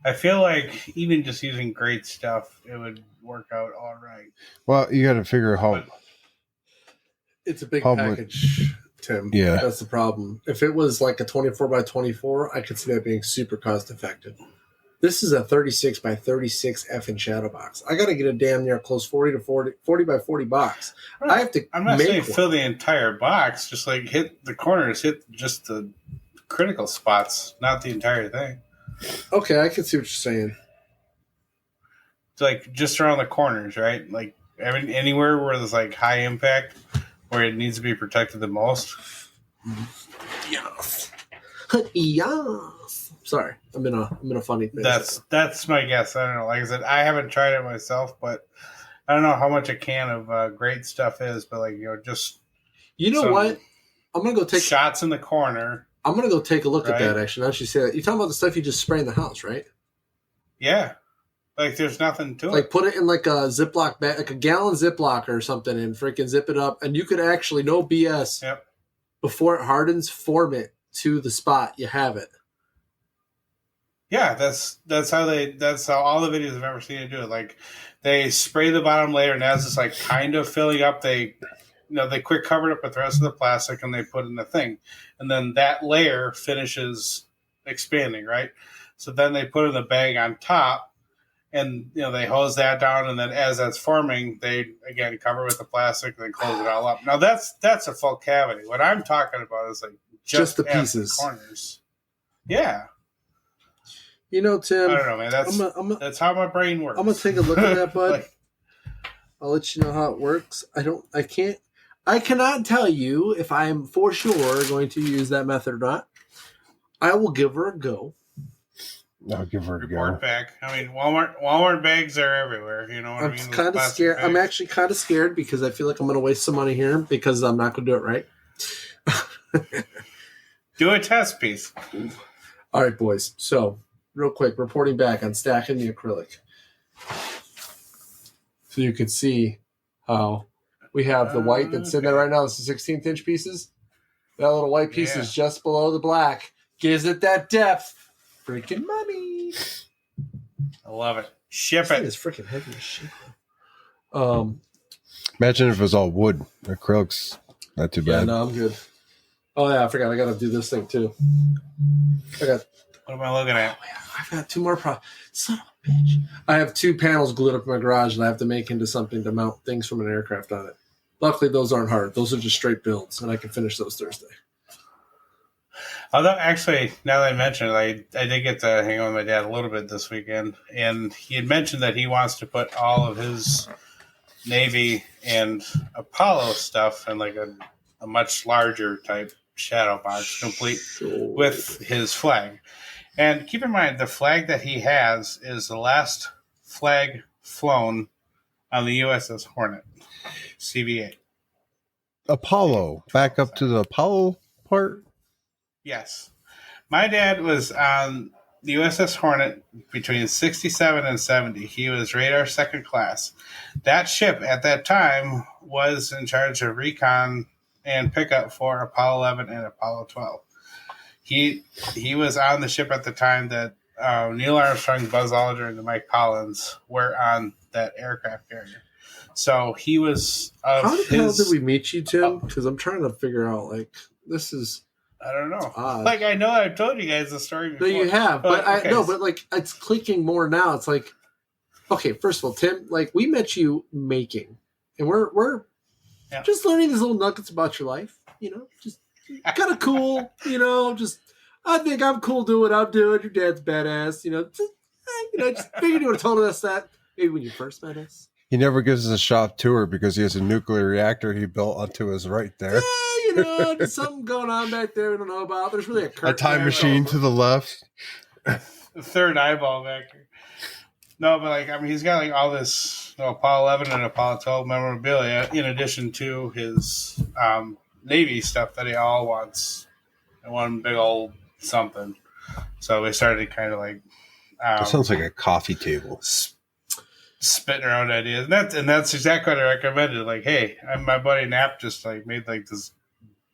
I feel like even just using great stuff, it would work out all right. Well, you got to figure how. It's a big package, Tim. Yeah. That's the problem. If it was like a 24 by 24, I could see that being super cost effective. This is a 36 by 36 effing shadow box. I got to get a damn near close 40 by 40 box. Right. I have to. I'm not saying fill the entire box, just like hit the corners, hit just the critical spots, not the entire thing. Okay, I can see what you're saying. It's like just around the corners, right? Like anywhere where there's like high impact, where it needs to be protected the most. Yes. Yes. Sorry, I'm in a funny thing. That's my guess. I don't know. Like I said, I haven't tried it myself, but I don't know how much a can of great stuff is. But like just what? I'm gonna go take shots in the corner. I'm gonna go take a look at that. Actually, now that you say that, you're talking about the stuff you just spray in the house, right? Yeah, like there's nothing to it. Like put it in like a Ziploc bag, like a gallon Ziploc or something, and freaking zip it up, and you could actually no BS. Yep. Before it hardens, form it to the spot you have it. Yeah, that's how all the videos I've ever seen it do it. Like they spray the bottom layer, and as it's like kind of filling up, they quick cover it up with the rest of the plastic, and they put in the thing, and then that layer finishes expanding, right? So then they put in the bag on top, and they hose that down, and then as that's forming, they again cover with the plastic, and then close it all up. Now that's a full cavity. What I'm talking about is like just the pieces, the corners. Yeah. Tim, I don't know, man. That's how my brain works. I'm gonna take a look at that, bud. I'll let you know how it works. I cannot tell you if I am for sure going to use that method or not. I will give her a go. I'll give her a go. Report back. I mean, Walmart bags are everywhere. You know what I mean? I'm kind of scared. I'm actually kind of scared because I feel like I'm going to waste some money here because I'm not going to do it right. Do a test piece. All right, boys. So, real quick, reporting back on stacking the acrylic. so you could see how we have the white that's sitting there right now. This is 16th inch pieces. That little white piece is just below the black. Gives it that depth. Freaking money. I love it. Ship it. It's freaking heavy as shit. Imagine if it was all wood. Acrylics, not too bad. Yeah, no, I'm good. Oh yeah, I forgot. I got to do this thing too. What am I looking at? Oh, yeah, I've got 2 more. Son of a bitch! I have 2 panels glued up in my garage, and I have to make into something to mount things from an aircraft on it. Luckily, those aren't hard. Those are just straight builds, and I can finish those Thursday. Although, actually, now that I mentioned it, I did get to hang out with my dad a little bit this weekend, and he had mentioned that he wants to put all of his Navy and Apollo stuff in like a much larger type shadow box, complete with his flag. And keep in mind, the flag that he has is the last flag flown on the USS Hornet, CV-8. Apollo. Back up to the Apollo part? Yes. My dad was on the USS Hornet between 67 and 70. He was radar second class. That ship at that time was in charge of recon and pickup for Apollo 11 and Apollo 12. He was on the ship at the time that Neil Armstrong, Buzz Aldrin, and Mike Collins were on that aircraft carrier. So he was. How the hell did we meet you, Tim? Because I'm trying to figure out. Like, this is. I don't know. Odd. Like, I know I've told you guys the story before. No, you have, but okay. but like it's clicking more now. It's like, okay, first of all, Tim, like we met you making, and we're just learning these little nuggets about your life. You know, just kind of cool. You know, just I think I'm cool doing what I'm doing. Your dad's badass. You know, just figured you would have told us that maybe when you first met us. He never gives us a shop tour because he has a nuclear reactor he built onto his right there. Yeah, you know, there's something going on back there we don't know about. There's really a time machine to the left. The third eyeball back here. No, but like, I mean, he's got like all this Apollo 11 and Apollo 12 memorabilia in addition to his Navy stuff that he all wants in one big old something. So we started kind of like. That sounds like a coffee table. Spitting around ideas, and that's exactly what I recommended. Like, hey, my buddy Knapp just like made like this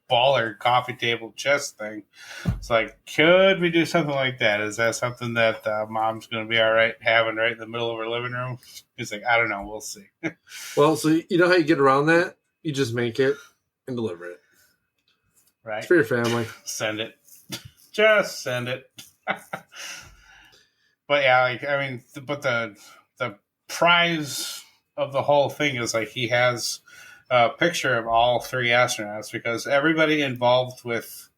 baller coffee table chest thing. It's like, could we do something like that? Is that something that mom's going to be all right having right in the middle of her living room? He's like, I don't know, we'll see. Well, so you know how you get around that? You just make it and deliver it. Right, it's for your family. Send it, just send it. But yeah, like I mean, but the prize of the whole thing is like he has a picture of all 3 astronauts because everybody involved with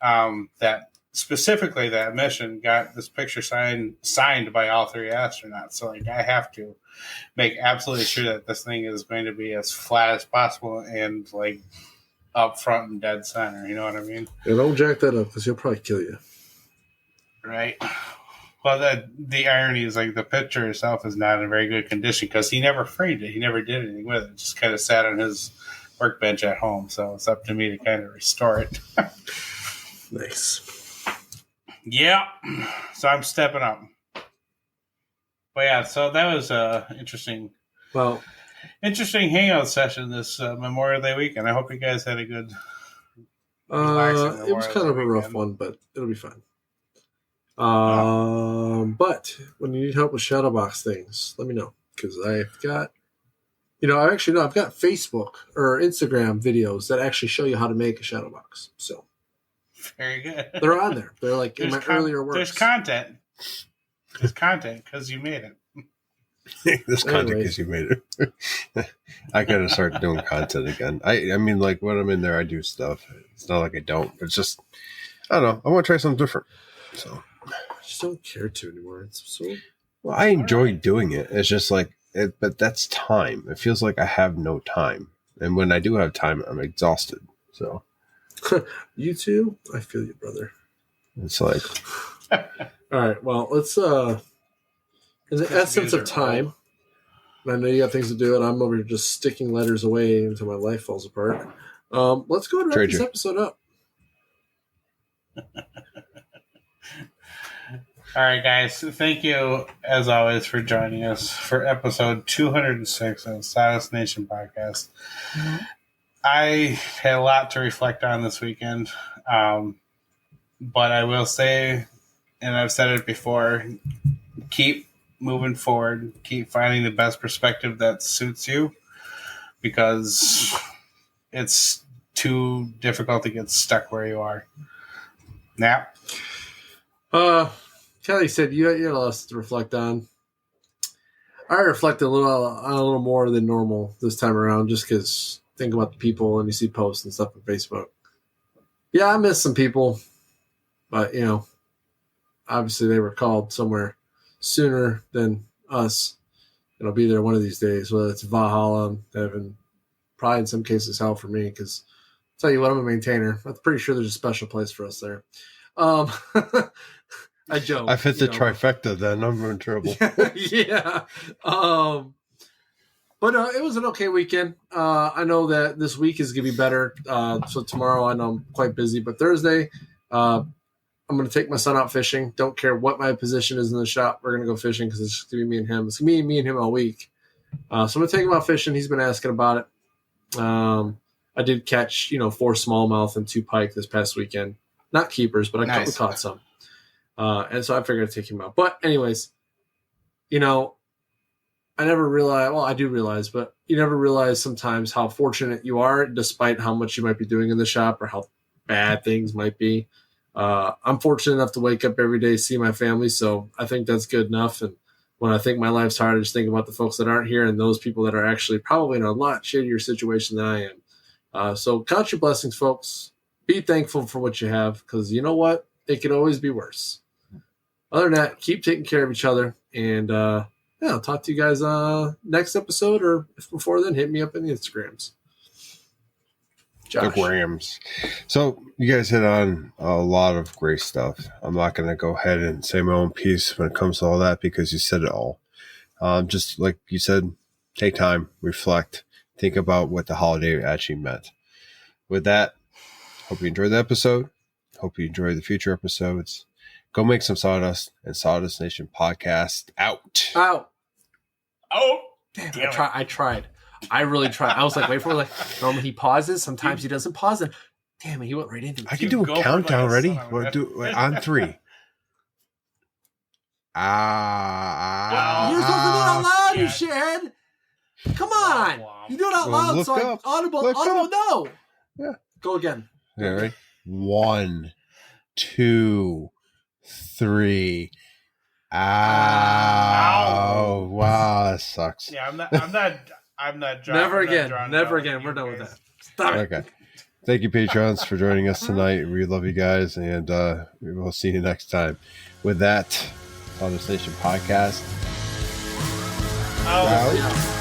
that specifically that mission got this picture signed by all 3 astronauts. So like I have to make absolutely sure that this thing is going to be as flat as possible and like up front and dead center. You know what I mean? Yeah, don't jack that up because he'll probably kill you. Right. Well, the irony is like the picture itself is not in very good condition because he never framed it. He never did anything with it. It just kind of sat on his workbench at home. So it's up to me to kind of restore it. Nice. Yeah. So I'm stepping up. But yeah, so that was interesting. Well, interesting hangout session this Memorial Day weekend. I hope you guys had a good. It was kind of a rough one, but it'll be fine. But when you need help with Shadowbox things, let me know because I've got, I've got Facebook or Instagram videos that actually show you how to make a Shadowbox. So very good. They're on there. They're like in my earlier works. There's content. There's content because you made it. There's content because you made it. I gotta start doing content again. I mean, like when I'm in there, I do stuff. It's not like I don't. It's just I don't know. I want to try something different. So. I just don't care to anymore. It's so. Well, I enjoy doing it. It's just like, but that's time. It feels like I have no time, and when I do have time, I'm exhausted. So, you too. I feel you, brother. It's like, all right. Well, let's. In the essence of time, I know you got things to do, and I'm over here just sticking letters away until my life falls apart. Let's go and wrap this episode up. All right, guys. Thank you, as always, for joining us for episode 206 of the Sawdust Nation podcast. I had a lot to reflect on this weekend, but I will say, and I've said it before, keep moving forward. Keep finding the best perspective that suits you, because it's too difficult to get stuck where you are. Nap? Kelly said you had a lot to reflect on. I reflected a little more than normal this time around, just because think about the people and you see posts and stuff on Facebook. Yeah, I miss some people, but obviously they were called somewhere sooner than us. It'll be there one of these days, whether it's Valhalla, heaven, probably in some cases hell for me, because I'll tell you what, I'm a maintainer. I'm pretty sure there's a special place for us there. I joke. I fit the trifecta then. I'm in trouble. Yeah. But it was an okay weekend. I know that this week is going to be better. So tomorrow I know I'm quite busy, but Thursday I'm going to take my son out fishing. Don't care what my position is in the shop. We're going to go fishing because it's just going to be me and him. It's going to be me and him all week. So I'm going to take him out fishing. He's been asking about it. I did catch, 4 smallmouth and 2 pike this past weekend. Not keepers, but I caught some. And so I figured I'd take him out. But anyways, I never realized, well, I do realize, but you never realize sometimes how fortunate you are despite how much you might be doing in the shop or how bad things might be. I'm fortunate enough to wake up every day, see my family. So I think that's good enough. And when I think my life's hard, I just think about the folks that aren't here and those people that are actually probably in a lot shittier situation than I am. So count your blessings, folks. Be thankful for what you have, because you know what? It could always be worse. Other than that, keep taking care of each other. And I'll talk to you guys next episode, or if before then, hit me up in the Instagrams. Josh. The Grams. So you guys hit on a lot of great stuff. I'm not going to go ahead and say my own piece when it comes to all that, because you said it all. Just like you said, take time, reflect, think about what the holiday actually meant. With that, hope you enjoyed the episode. Hope you enjoy the future episodes. Go make some sawdust, and Sawdust Nation podcast out. Out. Oh, damn! I tried. I really tried. I was like, wait for it. Like, normally he pauses. Sometimes he doesn't pause. And damn it, he went right into it. I can do a countdown. Ready? We'll do on 3. You're supposed to do it out loud, you shithead. Come on. You do it out loud. Look so up. Audible, no. Yeah. Go again. Yeah, right? 1, 2, 3. Ow. Wow, that sucks. Yeah, I'm not drunk. Never again. We're done with that. Stop it. Okay. Thank you, Patrons, for joining us tonight. We love you guys, and we will see you next time. With that, Sawdust Nation podcast. Oh, out.